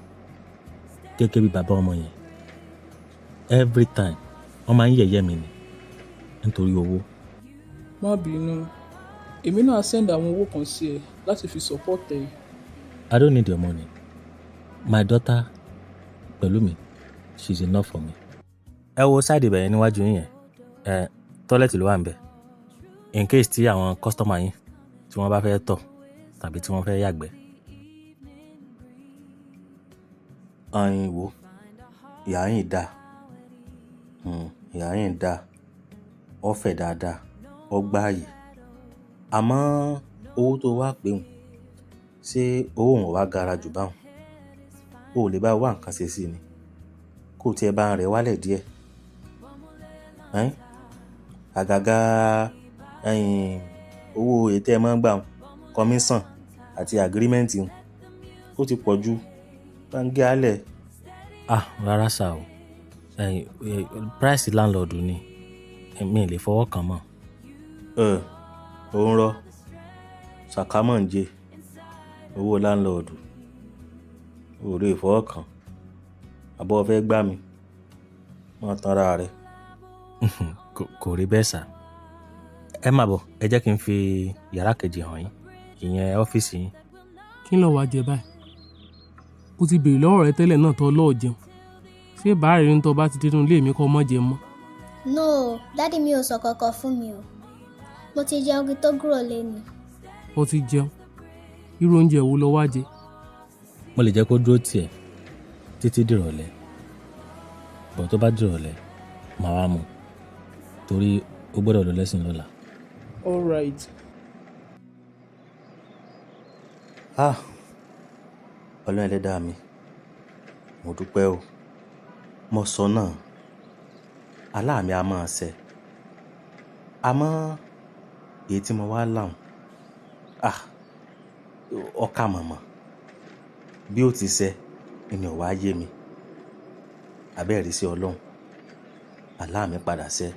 gẹ́gẹ́ bí bàbá ọmọ yẹn. Every time, wọ́n máa ń yẹ̀yẹ́ mi ni nítorí owó. Má bínú. Èmi náà send àwọn owó kan sí ẹ láti fi support ẹ. I don't need your money. My daughter, Pẹ̀lúmi, she's enough for me. Ẹ wo side ibẹ̀ yẹn níwájú yín yẹn. Tọ́lẹ̀tì ló wà níbẹ̀. In case tí àwọn customer yín tí wọ́n bá fẹ́ tọ̀ tàbí tí wọ́n fẹ́ yàgbẹ́. Ayin wo, ìyá yín dà. Ìyá yín dà. Ó fẹ̀ dáadáa. Ó gbáàyè. Àmọ́ owó tó wá pé òun, ṣé owó òun wá gara jù báwọn? O ò lè bá wá nǹkan ṣe sí ni. Kó tiẹ̀ bá ń rẹ̀ wálẹ̀ díẹ̀. Àgàgà owó ètò ẹ̀ máa ń gbà commission àti agreement ó ti pọ̀ ju báńgẹ́ alẹ̀. Rárá sà o. Price landlord ni. Mi lè fọwọ́ kàn mọ́. Ó ń rọ sàkámọ̀ ń jẹ owó landlord. Ò lè fọwọ́ kàn. Àbọ̀ fẹ́ gbá mi. Má tanra rẹ̀. Kò rí bẹ́ẹ̀ sà. Ẹ má bọ̀, ẹ jẹ́ kí n fi yàrá kejì hàn yín. Ìyẹn ọ́fíìsì yín. Kí ló wá jẹ báyìí? Mo ti béèrè lọ́wọ́ rẹ tẹ́lẹ̀ náà tó lọ́ọ̀ jẹun. Ṣé bàárẹ̀ rí ń tọ́ bá ti dénú ilé mi kọ́ mọ́ jẹ mọ́? No, dádì mi ò sọ kankan fún mi o. Mo ti jẹun kí tó kúrò lẹ́nu. Ó ti jẹun. Irú oúnjẹ wo lo wá jẹ? Mo lè jẹ́ kó dúró tiẹ̀ títí dìrọ̀lẹ́. Bọ̀ tó bá dìrọ̀lẹ́, màá wá mu. Torí ó gbọ́dọ̀ lọ lẹ́sìn lọ́la. All right. Ọlọ́run ẹlẹ́dàá mi, mo dúpẹ́ o. Mo sọ náà, àlá mi a máa ṣẹ. Àmọ́ èyí tí mo wá láwọn ọkà mọ̀mọ́ bí ó ti ṣe ni ò wá yé mi. Abẹ́ẹ̀rí sí Ọlọ́run, àlá mi padà ṣẹ.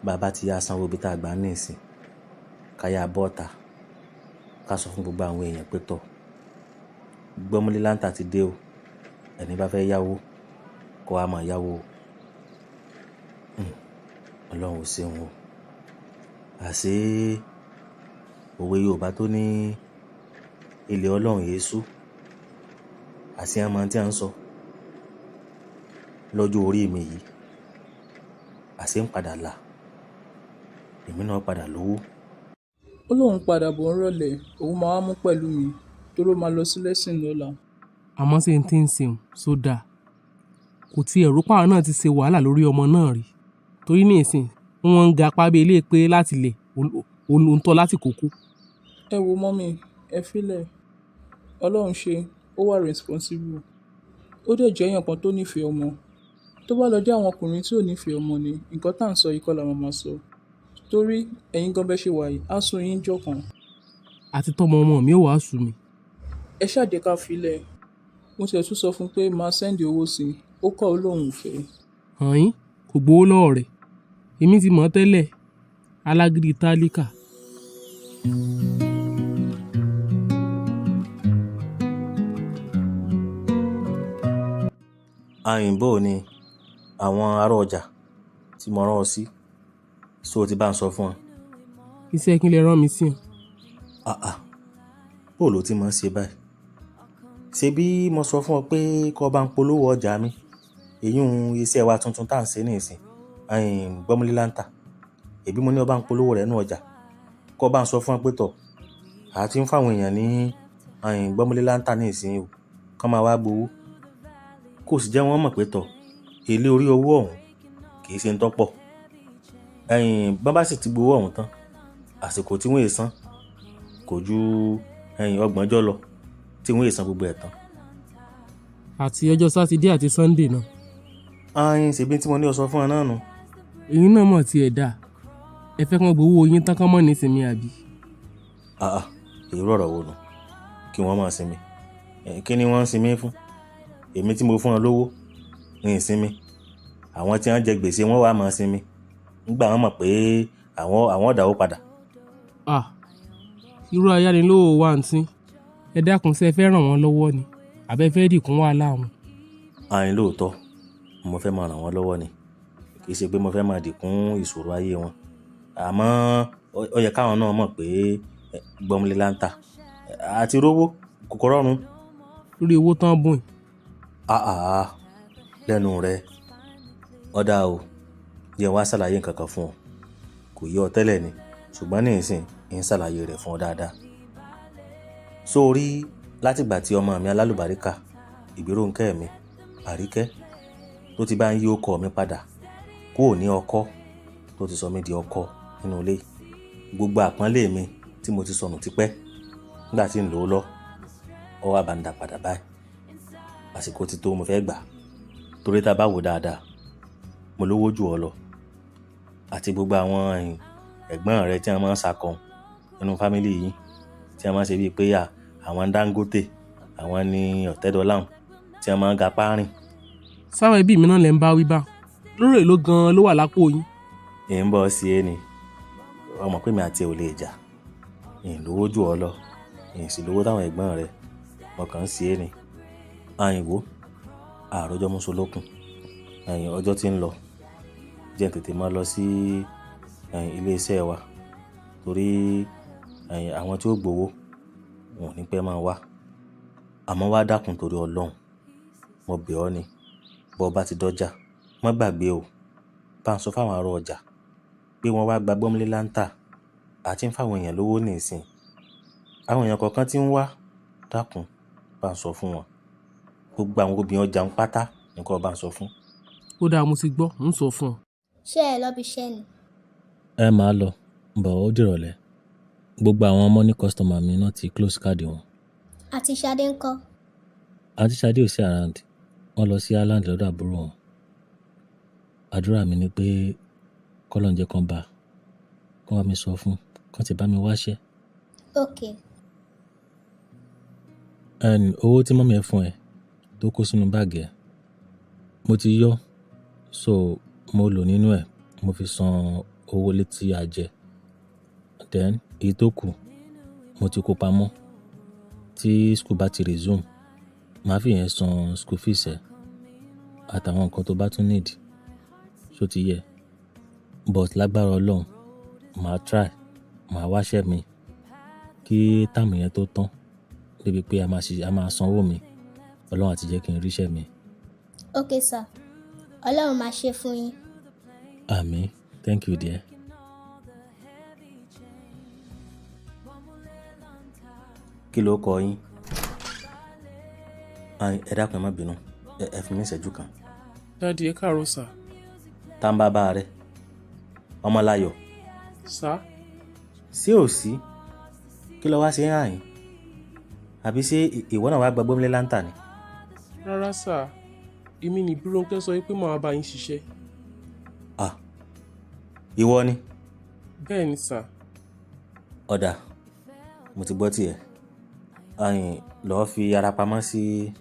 Bàbá ti yá sanwó bí tá a gbà ní ìsìn káyà bọ́ọ̀tà ká sọ fún gbogbo àwọn èèyàn pé tọ̀ Gbọ́múlé láńtà ti dé o, ẹni bá fẹ́ yáwó kó wá máa yáwó o. Ọlọ́run ò ṣeun o. Àṣé òwe Yorùbá tó ní ilẹ̀ Ọlọ́run yéésù àṣé àmọ́ tí a ń sọ lọ́jọ́ orí mi yìí àṣé ń padà là èmi náà padà lówó. ó lóun padà bọ̀ ń rọ̀lẹ́ òun máa wá mú pẹ̀lú mi toró máa lọ sí lẹ́sìn lọ́la. àmọ́ ṣe ń tí ń sìn sódà kò tiẹ̀ rò pàwọn náà ti ṣe wàhálà lórí ọmọ náà rí torí ní ìsìn wọ́n ń ga pábẹ́ ilé pé láti lẹ̀ òǹtọ́ láti kókó. ẹ wo mọ́mì ẹ filẹ̀ Ọlọ́run ṣe ó wà responsible ó dẹ̀ jẹ́ èèyàn kan tó nífẹ̀ẹ́ ọmọ. Tó bá lọ jẹ́ àwọn ọkùnrin tí ò nífẹ̀ẹ́ ọmọ ni nǹkan tá à ń sọ yìí kọ́ la máa sọ torí ẹ̀yin gan bẹ́ ṣe wà yìí á sún yín jọ kan. àti tọmọ ọmọ mi ò wá sùn mi. ẹ ṣáàjẹ́ ká filẹ̀ mo tiẹ̀ tún sọ fún un pé máa sẹ́ndì owó sí i ó kọ́ ọ lóun ò fẹ́. hàn yín kò gbowó lọ́wọ́ rẹ̀ èmi ti mọ̀ ọ́ tẹ́lẹ̀ alágídí tálíkà. Àyìnbó ni àwọn ará ọjà tí mo rán ọ sí so ti bá ń sọ fún ọ. iṣẹ́ kí lè rán mi sí ọ. bó ló ti máa ń ṣe báyìí. ṣé bí mo sọ fún ọ pé kó bá ń polówó ọjà mi èyún iṣẹ́ wa tuntun tá à ń ṣe ní ìsìn Gbọ́múlé láńtà èbí mo ní ọ bá ń polówó rẹ̀ nú ọjà kó bá ń sọ fún ọ pé tọ̀ àti ń fáwọn èèyàn ní Gbọ́múlé láńtà ní ìsìn o kán máa wá gbowó kò sì jẹ́ wọ́n mọ̀ pé tọ̀ èlé orí owó ọ̀hún kì í ṣe ń tọ́pọ̀. Bọ́n bá sì ti gbowó ọ̀hún tán àsìkò tí wọ́n è san kò ju 30 lọ tí wọ́n è san gbogbo ẹ̀ tán. àti ọjọ́ sátidé àti sannde náà. ṣèbí tí mo ní ọ sọ fún ọ náà nù. èyí náà mọ̀ tiẹ̀ dà ẹ fẹ́ kán gbowó yín tán kán mọ̀ nísìnyí àbí. èrò ọ̀rọ̀ wo nù kí wọ́n máa sinmi kí ni wọ́n ń sinmi fún èmi tí mo fún ọ lówó ní ìsinmi àwọn tí wọ́n jẹ gbèsè wọ́n wá máa sinmi nígbà wọ́n mọ̀ pé àwọn ọ̀dàwó padà. irú ayánilówó wa ń tín ẹ dákun ṣé ẹ fẹ́ ràn wọ́n lọ́wọ́ ni àbẹ́ fẹ́ dìkún wàhálà wọn. lóòótọ́ mo fẹ́ máa ràn wọ́n lọ́wọ́ ni kì í ṣe pé mo fẹ́ máa dìkún ìṣòro ayé wọn àmọ́ ó yẹ káwọn náà mọ̀ pé Gbọ́múlé láńtà àti rówó kòkó rọrùn. lórí owó tán bùn. lẹ́nu rẹ̀ ọ̀dà o jẹ́ wá ṣàlàyé nǹkan kan fún ọ kò yé ọ tẹ́lẹ̀ ni ṣùgbọ́n ní ìsìn ń ṣàlàyé rẹ̀ fún ọ dáadáa. sórí látìgbà tí ọmọ mi alálùbáríkà Ìbírónkẹ́ mi Àríkẹ́ tó ti bá ń yí ọkọ mi padà kúrò ní ọkọ tó ti sọ mí di ọkọ nínú ilé gbogbo àpọ́nlé mi tí mo ti sọnù tipẹ́ nígbà tí ń lò ó lọ ọ wá bá ń dà padà báyìí àsìkò ti tó mo fẹ́ gbà torí tá a bá wò dáadáa mo lówó jù ọ lọ àti gbogbo àwọn ẹ̀gbọ́n rẹ tí wọ́n máa ń sakọ̀ nínú fámìlì yìí tí wọ́n máa ń ṣe bíi pé àwọn Dangote àwọn ní Ọ̀tẹ́dọ́láhùn tí wọ́n máa ń ga páàrìn. sáwọn ẹbí mi náà lè ń bá wí bá lórí èlò gan-an ló wà lápò yín. ń bọ́ sí ẹ ni ọmọ pé mi àti ẹ ò lè jà lówó jù ọ lọ sì lówó táwọn ẹ̀gbọ́n rẹ ọkàn ń sí ẹ ni. Àyìnwó àròjọ mùsùlùkùn ọjọ́ tí ń lọ jẹ́ tètè máa lọ sí iléeṣẹ́ wa torí àwọn tí ó gbowó wọn ò ní pẹ́ máa wá àmọ́ wá dákun torí Ọlọ́run mo bẹ̀ ọ́ ni bọ́ bá ti dọ́jà má gbàgbé o bá ń sọ fáwọn ará ọjà pé wọ́n wá gba Gbọ́múlé láńtà àti ń fáwọn èèyàn lówó ní ìsìn àwọn èèyàn kọ̀ọ̀kan tí ń wá dákun bá ń sọ fún wọn gbogbo àwọn obìnrin ọjà ń pátá nǹkan bá ń sọ fún. ó dáa mo ti gbọ́ ń sọ fún ọ. ṣé ẹ lọ́bi iṣẹ́ ni? ẹ máa lọ bọ̀ ó dìrọ̀lẹ́ gbogbo àwọn ọmọ ní kọ́sítọ́mà mi náà ti close card wọn. àti Ṣadé ńkọ́? àti Ṣadé ò sí around wọ́n lọ sí Ireland lọ́dọ̀ àbúrò wọn. àdúrà mi ni pé kọ́lọ́njẹ́ kan bá mi sọ fún kàn ti bá mi wáṣẹ́. Okay. Owó tí mọ́mí ẹ fún ẹ tó kó sínú báàgì ẹ, mo ti yọ, so mo lò nínú ẹ̀, mo fi san owó ilé tí a jẹ. Then èyí tó kù mo ti kó pamọ́. Tí school bá ti resume, màá fi yẹn san school fees ẹ àtàwọn nǹkan tó bá tún need. Ṣó ti yẹ? But lágbára Ọlọ́run, màá try, màá wáṣẹ́ mi kí táàmù yẹn tó tán, débi pé a máa sanwó mi. Ọlọ́run á ti jẹ́ kí n ríṣẹ́ mi. Okay, sir. Ọlọ́run máa ṣe fún yín. Àmín. Thank you, dear. Kí ló kọ yín? Ẹ dákun ẹ má bínú, ẹ fi mí ìṣẹ́jú kan. Daddy, ẹ káàárọ̀ sà. Tá ń bá bá rẹ? Ọmọláyọ̀. Sà? Sí ò sí? Kí ló wá ṣe ń hàn yín? Àbí ṣé ìwọ náà wá gba gbómìnlẹ̀ láńtà ni? Rárá sà, èmi ni Bírónkẹ́ sọ pé màá bá yín ṣiṣẹ́. Ìwọ ni? Bẹ́ẹ̀ ni sà. Ọ̀dà, mo ti gbọ́ tiẹ̀. Lọ́ọ́ fi ara pamọ́ sí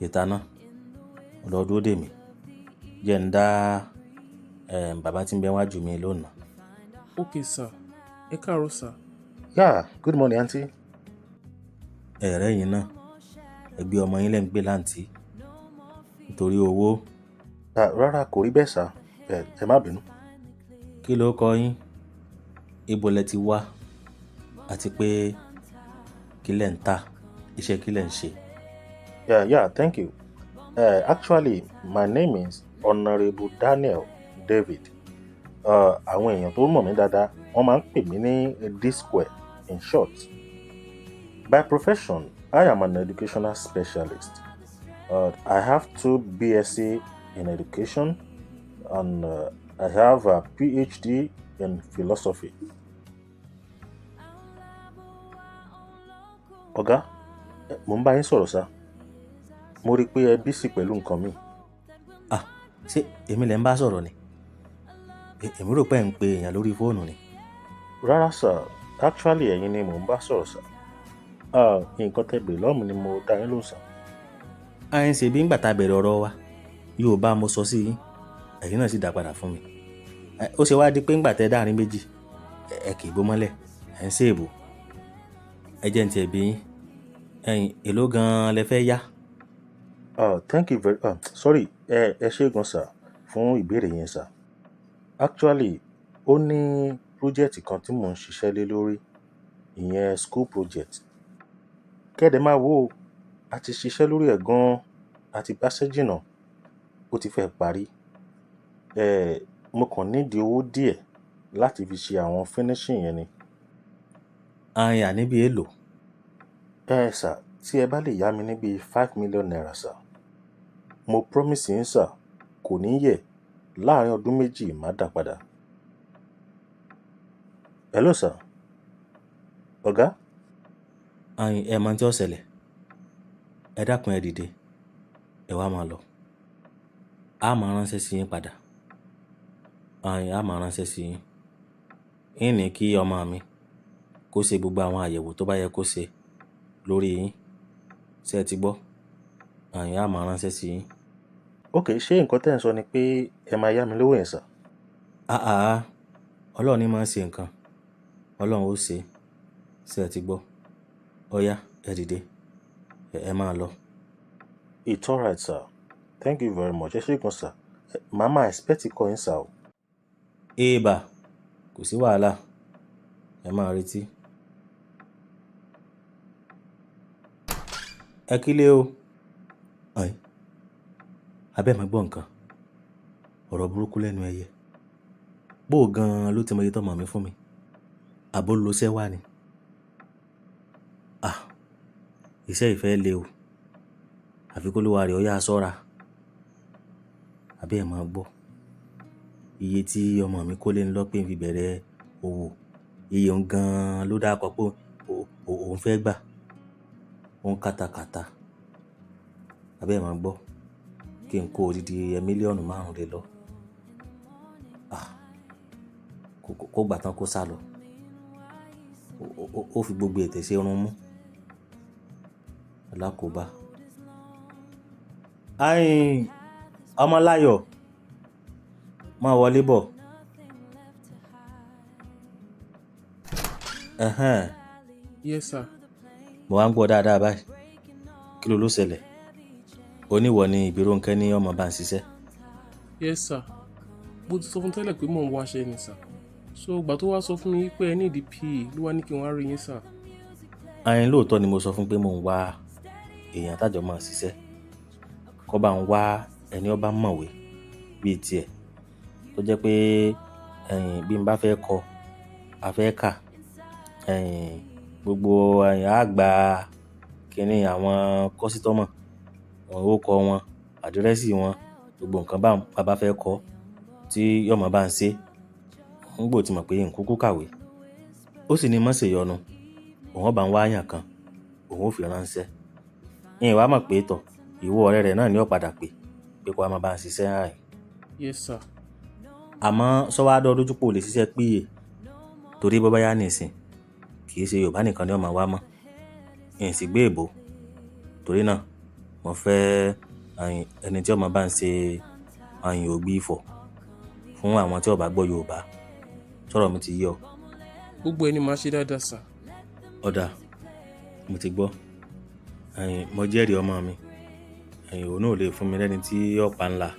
ìta náà. Lọ́ọ́ dúró dè mí. Jẹ́ ń dá bàbá tí ń bẹ wájú mi lónìí. Okay sà, ẹ káàárọ̀ sà. Yeah, good morning, aunty. Ẹ̀rẹ́ yìí náà, ẹgbẹ́ ọmọ yín lẹ́ ń gbé láǹtí nítorí owó. Rárá, kò rí bẹ́ẹ̀ sà. Ẹ má bínú. Kí ló kọ yín? Ibo lẹ ti wá? Àti pé kí lẹ̀ ń tà? Iṣẹ́ kí lẹ̀ ń ṣe? Yeah, thank you. Actually, my name is Honorable Daniel David. Àwọn èèyàn tó mọ̀ mí dáadáa, wọ́n máa ń pè mí ní D-Square in short. By profession, I am an educational specialist. I have 2 BSc in education and I have a PhD in philosophy. Ọ̀gá, mo ń bá yín sọ̀rọ̀ sá. Mo rí i pé ẹ bísí pẹ̀lú nǹkan mi. Ṣé èmi lẹ ń bá sọ̀rọ̀ ni? Èmi rò pé ń pe èèyàn lórí fóònù ni. Rárá sà, actually ẹ̀yin ni mò ń bá sọ̀rọ̀ sà. Nǹkan tẹ́ bèrè lọ́mù ni mo dá yín lóhùn sà. Àyìn ṣe bí ńgbà tá a bẹ̀rẹ̀ ọ̀rọ̀ wa, Yorùbá mo sọ sí yín, ẹ̀yin náà sì dá padà fún mi. Ó ṣe wá di pé ńgbà tẹ́ dáàrin méjì, ẹ kì í bó mọ́lẹ̀, ẹ̀ ń ṣèbò. Ẹ jẹ́ ń tiẹ̀ bí yín. Èló gan-an lẹ fẹ́ yá? Thank you very sorry, ẹ ṣé gan sà fún ìbéèrè yẹn sà. Actually, ó ní project kan tí mò ń ṣiṣẹ́ lé lórí, ìyẹn school project. Kẹ́dẹ̀ máa wò ó, a ti ṣiṣẹ́ lórí ẹ̀ gan-an, a ti báṣẹ́ jìnnà, ó ti fẹ́ parí. Mo kàn nídìí owó díẹ̀ láti fi ṣe àwọn finishing yẹn ni. Àníbi èlò? Sà, tí ẹ bá lè yá mi ní bíi 5 million naira sà, mo promise yín sà, kò ní yẹ̀, láàárín ọdún méjì má dá padà. Hello sà. Ọ̀gá? Ẹ mọ̀ tí ó ṣẹlẹ̀. Ẹ dákun ẹ dìde, ẹ wá máa lọ. A máa ránṣẹ́ sí yín padà. A máa ránṣẹ́ sí yín. Yín ní kí ọmọ mi kó ṣe gbogbo àwọn àyẹ̀wò tó bá yẹ kó ṣe lórí yín. Ṣé ẹ ti gbọ́? A máa ránṣẹ́ sí yín. Ok, ṣé nǹkan tẹ́ ń sọ ni pé ẹ máa yá mi lówó yẹn sà? Ọlọ́run ní máa ń ṣe nǹkan. Ọlọ́run ó ṣe. Ṣé ẹ ti gbọ́? Ọ̀yá, ẹ dìde. Ẹ máa lọ. It's alright sir. Thank you very much. Ẹ ṣé gan sà. Màmá expect kọ́ yín sà o. Èèbà, kò sí wàhálà. Ẹ máa retí. Ẹ kílé o. Abẹ́ máa gbọ́ nǹkan. Ọ̀rọ̀ burúkú lẹ́nu ẹyẹ. Bó gan-an ló ti mọ iye tó mọ̀ mí fún mi? Àbó ló ṣẹ́ wá ni? Iṣẹ́ ìfẹ́ le o. Àfi kó lówó rẹ̀ ó yá sọ́ra. Abẹ́ máa gbọ́. Iye tí ọmọ mi kó lé ní lọ́pẹ́ fi bẹ̀rẹ̀ òwò. Iye òun gan-an ló dákọ̀ pé òun fẹ́ gbà. Òun kàtàkàtà. Abẹ́ máa gbọ́. Kí n kó odidi mílíọ̀nù 5 lé lọ. Kó gbà tán kó sá lọ. ó fi gbogbo ètè ṣe irun mú alákòóbá. Ayin Ọmọláyọ̀ máa wọlé bọ̀. Yes sir. Mo wá ń gbọ́ dáadáa báyìí. Kí ló ṣẹlẹ̀? Oníwọ̀ ni Ìbírónkẹ́ ní ọmọ bá ń ṣiṣẹ́. Yes sir. Mo ti sọ fún tẹ́lẹ̀ pé mò ń wáṣẹ́ ni sir. So ìgbà tó wá sọ fún mi pé ẹ ní ìdí PA ló wá ní kí n wá rí yín sir. Ayin lóòótọ́ ni mo sọ fún pé mò ń wá èèyàn tájọ máa ṣiṣẹ́. Kọ́ bá ń wá ẹni ó bá mọ̀wé bíi tiẹ̀. Tó jẹ́ pé bí n bá fẹ́ kọ, a fẹ́ kà. Gbogbo àgbà kìíní àwọn kọ́sítọ́mọ̀, wọn orúkọ wọn, àdírẹ́sì wọn, gbogbo nǹkan bá fẹ́ kọ tí yọ̀mọ̀ bá ń ṣe. Ń gbò tí mọ̀ pé nkúkú kàwé. Ó sì ní mọ́ ṣe yọnu. Òun bá ń wá àyàn kan, òun ò fi ránṣẹ́. Ìyẹn wá mọ̀ pé tọ̀, ìwọ ọ̀rẹ́ rẹ̀ náà ni ó padà pé kó wá máa bá ń ṣiṣẹ́ àì. Yes sir. Àmọ́ sọ́wádọ́ lójúpò lè ṣiṣẹ́ PA torí bọ́ bá yá nìsín kì í ṣe Yorùbá nìkan ni ó máa wá mọ́. Ìyẹn sì gbé èbó. Torí náà mo fẹ́ ẹni tí ó máa bá ń ṣe ògbí ìfọ̀ fún àwọn tí ó bá gbọ́ Yorùbá. Sọ̀rọ̀ mi ti yé ọ. Gbogbo ẹni máa ṣe dáadáa sir. Ọ̀dà mo ti gbọ́. Mo jẹ́rìí ọmọ mi. Òun náà lè fún mi lẹ́ni tí ọ̀pá ńlá.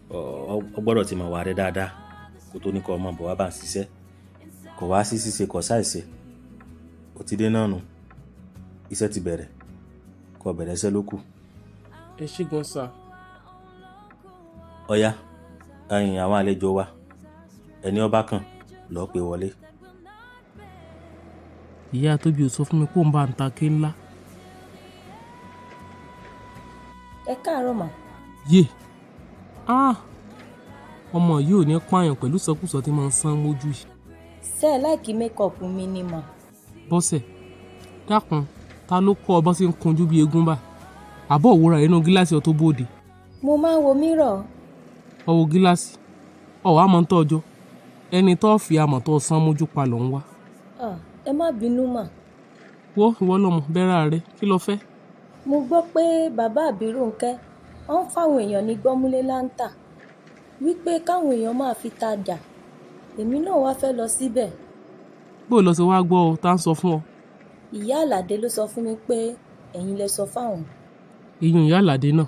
Ọ gbọ́dọ̀ ti mọ̀ wà rẹ dáadáa kó tó ní kọ́ ọmọ bọ̀ wá bá ń ṣiṣẹ́. Kò wá sí ṣíṣe kò ṣàìṣe. Ó ti dé náà nù. Iṣẹ́ ti bẹ̀rẹ̀. Kó bẹ̀rẹ̀ iṣẹ́ ló kù. Ẹ ṣé gan sir. Ọ̀yá àwọn àlejò wa ẹni ó bá kàn lọ́ọ́ pè wọlé. Ìyá Tóbi ò sọ fún mi pé òun bá ń ta ké ńlá. Ẹ káàárọ̀ mà. Yé ọmọ yìí ò ní pààyàn pẹ̀lú sọkúsọ tí máa ń sán mójú yìí. Ṣé ẹ láìkí mékọ̀pù mi ni mà? Bọ́sẹ̀ dákun ta ló kọ́ ọ bọ́ sí ń kunjú bí eégún bá àbọ̀ òwúrọ̀ inú gíláàsì ọtó bóde. Mo máa ń wo mírọ̀. Ọwọ́ gíláàsì ọ̀wọ́ àmọ́ ń tọ́jọ́ ẹni tó fi àmọ̀ tó sán mójú pa ló ń wá. Ẹ má bínú mà. Wo ìwọ lọmọ bẹ́rẹ̀ rẹ kí lo fẹ́. Mo gbọ́ pé bàbá Ìbírónkẹ́ ó ń fáwọn èèyàn ní gbọ́múlé láńtà wípé káwọn èèyàn máa fi tajà. Èmi náà wá fẹ́ lọ síbẹ̀. Bó lọ sí wá gbọ́ ọ tá ń sọ fún ọ. Ìyá Àlàdé ló sọ fún mi pé ẹ̀yin lẹ sọ fáwọn. Ìyún ìyá Àlàdé náà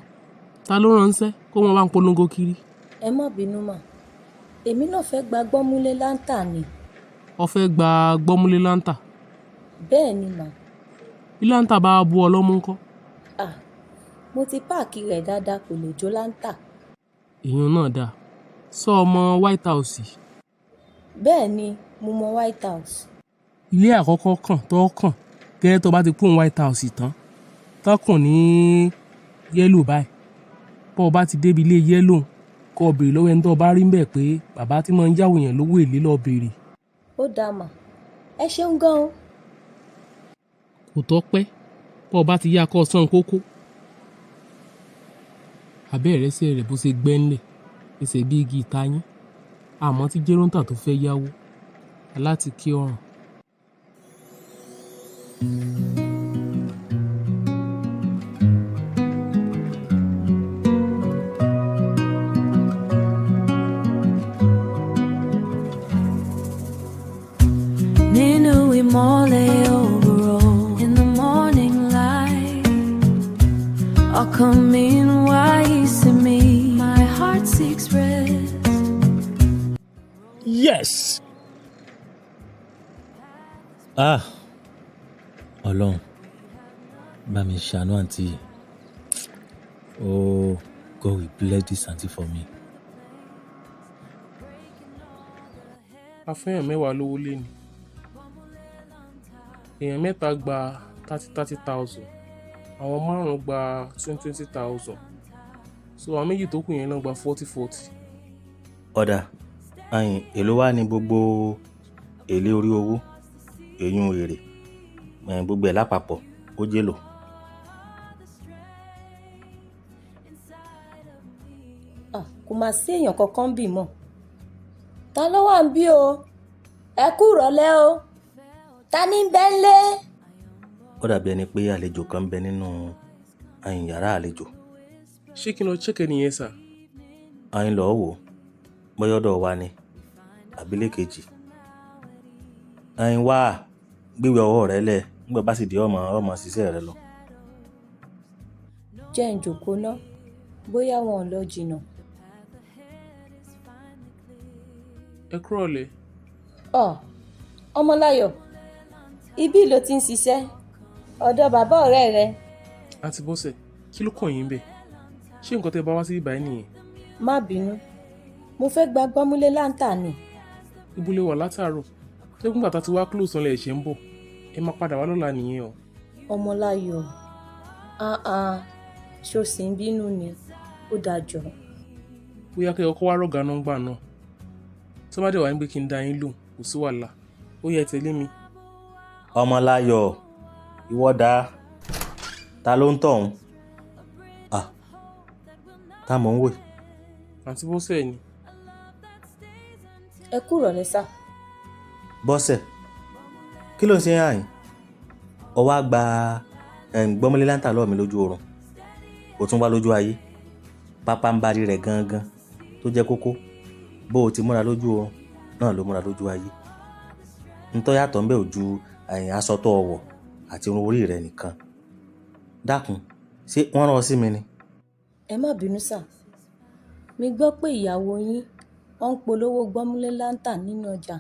ta ló ránṣẹ́ kó wọn bá ń polongo kiri. Ẹ má bínú mà. Èmi náà fẹ́ gba gbọ́múlé láńtà ni. Ó fẹ́ gba gbọ́múlé láńtà. Bẹ́ẹ̀ ni mà. Bí láńtà bá bu ọ lọ́mú ńkọ́. Mo ti páàkì rẹ̀ dáadáa kò lè jó láńtà. Ìyún náà dáa. Sọ ọmọ White House. Bẹ́ẹ̀ ni mo mọ White House. Ilé àkọ́kọ́ kàn gẹ́gẹ́ tó bá ti kún White House tán tọkùn ní yẹ́lò báyìí. Bọ́ ọ bá ti débi ilé yẹ́lò kó o béèrè lọ́wọ́ ẹni tó bá rí ń bẹ̀ pé bàbá tí máa ń yáwó yẹn lówó èlé lọ́ọ́ béèrè. Ó dáa mà. Ẹ ṣeun gan-an. Kò tọ́pẹ́ bọ́ ọ bá ti yá kọ́ sán kókó. Abẹ́rẹ́ sí rẹ̀ bó ṣe gbẹ́ńlẹ̀ ẹsẹ̀ bí igi ìtayín àmọ́ tí jẹ́rọ́ntà tó fẹ́ yáwó aláti kí ọ̀ràn. Nínú ìmọ́lẹ̀ òwúrọ̀ in the morning light, ọkàn mi ń wá ìsinmi, my heart seeks rest. Yes. Ọlọ́run bá mi ṣàánú àǹtí yìí. Oh, God will bless this aunty for me. Afẹ́yàn mẹ́wàá lówó lé ní. Èèyàn mẹ́ta gba 30,000. Àwọn márùn-ún gba 20,000. So àwọn méjì tó kù yẹn náà gba 40. Ọ̀dà èló wá ní gbogbo èlé orí owó èyún èrè gbogbo ẹ̀ lápapọ̀ ó jẹ́ lò. Kò mà sí èèyàn kankan bì mọ́. Ta ló wà ń bí o? ẹ kú ìrọ̀lẹ́ o, ta ní ń bẹ ńlé? Ó dàbí ẹni pé àlejò kan ń bẹ nínú yàrá àlejò. ṣé kí n lọ chẹ́kẹ̀ nìyẹn sà? Lọ wò bóyá ọ̀dọ̀ wa ni àbílẹ̀ kejì. Wá gbéwé ọwọ́ rẹ lẹ̀ nígbà bá sì di ọmọ ṣiṣẹ́ rẹ lọ. jẹ́ ń jòkó ná bóyá wọn ò lọ jìnnà. ẹ kúrọ̀lẹ́. Ọmọláyọ̀, ibí ló ti ń ṣiṣẹ́ ọ̀dọ̀ bàbá ọ̀rẹ́ rẹ. àǹtí Bọ́sẹ̀, kí ló kàn yín bẹ̀? ṣé nǹkan tẹ́ bá wá sí ìbàyẹn nìyẹn? má bínú, mo fẹ́ gba gbọ́múlé láǹtà ni. ibùlé wà látàárọ̀ ṣẹ́gun bàtà tí wàá close ọ̀lẹ̀ ẹ̀ṣẹ̀ ń bọ̀, ẹ máa padà wá lọ́la nìyẹn o. Ọmọláyọ̀, ṣó sì ń bínú ni? Ó dájọ́. bóyá kẹ́ ọkọ wá rọ̀gà nọ́mbà náà tó bá dẹ̀ wá ń gbé kí n dá yín lò, kò sí wàhálà. ó yẹ tẹ̀lé mi. Ọmọláyọ̀, ìwọ dá ta ló ń tọ̀hún? Tá mọ̀ ń wè. àǹtí Bọ́sẹ̀ ni. ẹ kú ìrọ̀lẹ́ sà. Bọ́sẹ̀, kí ló ń ṣe àyìn? Ó wá gba gbọ́mọlé láǹtà lọ́ọ̀ mi lójú oorun, ó tún wá lójú ayé. Pápá ń bari rẹ̀ gangan tó jẹ́ kókó, bó o ti múra lójú oorun náà ló múra lójú ayé. Ntọ́ yàtọ̀ ń bẹ ojú aṣọ tó wọ̀ àti irun orí rẹ̀ nìkan. Dákun, ṣé wọ́n rán ọ sí mi ni? ẹ má bínú sà, mi gbọ́ pé ìyàwó yín ó ń polówó gbọ́múlé láǹtà nínú ọjà,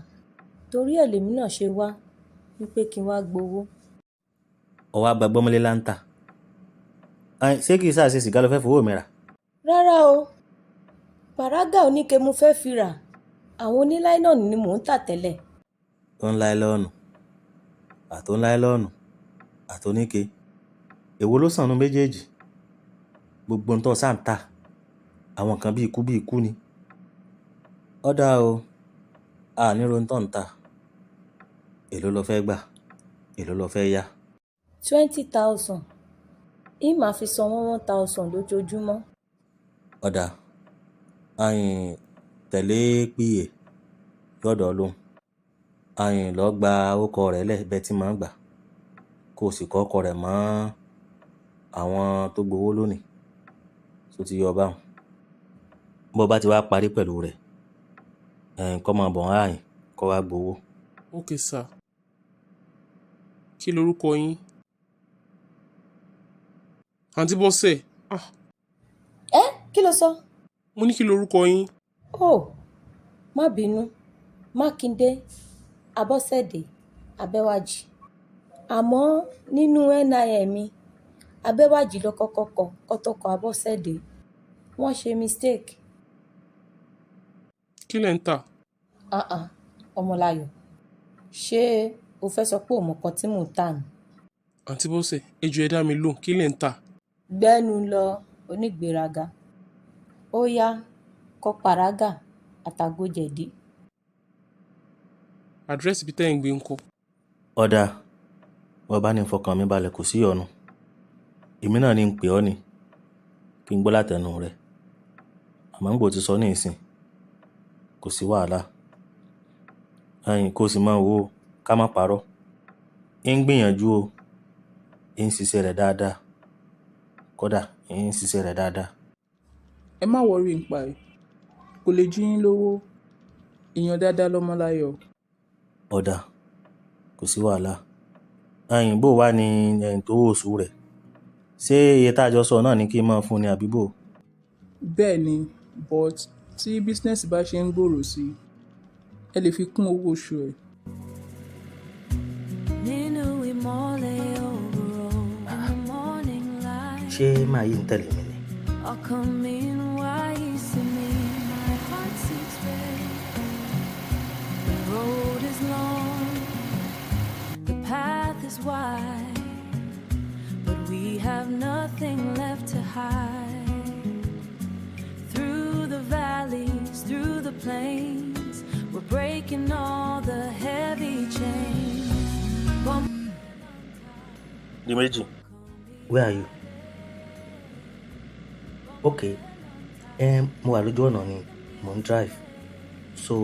torí ẹ̀ lèmi náà ṣe wá wípé kí n wá gbowó. Ó wá gba gbọ́múlé láǹtà? Ṣé kìí sáà ṣe sìgá ló fẹ́ fowó mi rà? Rárá o, pàrágà oníke mo fẹ́ fi rà, àwọn oníláìlọ́ọ̀nù ni mò ń tà tẹ́lẹ̀. Tó ń láìlọ́ọ̀nù àtóníke, èwo ló sànú méjèèjì? Gbogbo ń tọ́ sáà ń tà, àwọn kan bí ikú ni. Ó dáa o, nírò ń tọ́ ń tà. Èló ló fẹ́ gbà? Èló ló fẹ́ yá? 20,000, yín máa fi san 1,000 lójoojúmọ́. Ó dáa, tẹ̀lé píye yọ̀dọ̀ lóhùn. Lọ gba orúkọ rẹ̀ lẹ́ẹ̀bẹ́ tí máa ń gbà, kó o sì kọ́ ọkọ rẹ̀ mọ́ àwọn tó gbowó lónìí tó ti yọ báwọn. Bó bá ti wá parí pẹ̀lú rẹ̀, kó máa bọ̀ àyìn kó wá gbowó. ok sà. kí lorúkọ yín? àǹtí Bọ́sẹ̀. Kí ló sọ? mo ní kí lorúkọ yín? má bínú, Mákindé Abọ́sẹ̀dé Abẹ́wàjì, àmọ́ nínú NIN mi Abẹ́wàjì ló kọ́kọ́ kọ kó tó kọ Abọ́sẹ̀dé, wọ́n ṣe mistake. kí lẹ̀ ń tà? Ọmọláyọ̀, ṣé o fẹ́ sọ pé o mọ̀ kan tí mò ń tà ni? àǹtí Bọ́sẹ̀, ẹ jọ̀ọ́ ẹ dá mi lóhùn, kí lẹ̀ ń tà? gbẹ́nu lọ onígbéraga, ó yá kọ pàrágà àtàgòjẹ̀dí. àdírẹ́sì bí tẹ́ ń gbé ń kọ́? Ọ̀dà, wọ́n bá ní fọkàn mi balẹ̀, kò sí ọ̀nà. Èmi náà ní ń pè ọ́ ni kí n gbọ́ látẹnu rẹ̀, àmọ́ ń gbò ti sọ ní ìsìn, kò sí wàhálà. Kó sì máa wo ká má parọ́, ń gbìyànjú o, ń ṣiṣẹ́ rẹ̀ dáadáa, kódà ń ṣiṣẹ́ rẹ̀ dáadáa. ẹ má wọrí nípa ẹ̀, kò lè jí yín lówó, èèyàn dáadáa lọ́mọláyọ̀. Ọ̀dà, kò sí wàhálà. Bó wá ní tó oṣù rẹ̀, ṣé iye tá a jọ sọ náà ní kí n máa fún ni àbí bò? bẹ́ẹ̀ ni, but tí bísínẹ́sì bá ṣe ń gbòòrò sí i, ẹ lè fi kún owó oṣù ẹ̀. nínú ìmọ́lẹ̀ òwúrọ̀ in the morning light. Ṣé màá yí ń tẹ̀lé mi ni? I'll come in while you see me. My heart seeks red. The road is long, the path is wide, but we have nothing left to hide. Through the valleys, through the plains, we're breaking all the heavy chains. Dimeji, where are you? Okay, mo wà lójú ọ̀nà ni, mo ń drive, so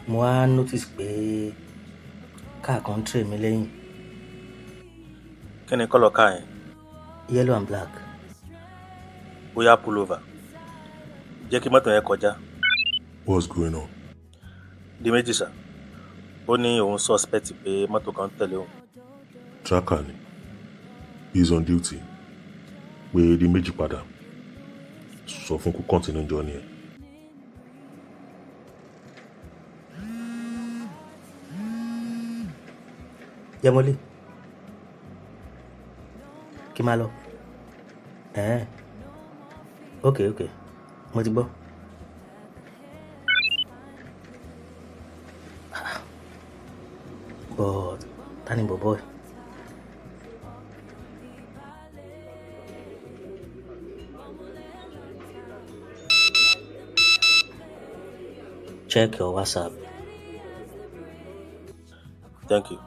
mo wá notice pé káà kan tray mi lẹ́yìn. Kí ni kọ́lọ̀ káà yẹn? Yellow and black. Bóyá pullover. Jẹ́ kí mọ́tò yẹn kọjá. What's going on? Di méjì sà. Ó ní òun suspect pé mọ́tò kan tẹ̀lé òun. Tracker ni. He's on duty. Pé di méjì padà. Sọ fún kó continue journey ẹ̀. Yẹmọlé. Kí máa lọ. Okay. Mo ti gbọ́. But ta ni bọ̀bọ́ ẹ̀? Check your WhatsApp. Thank you.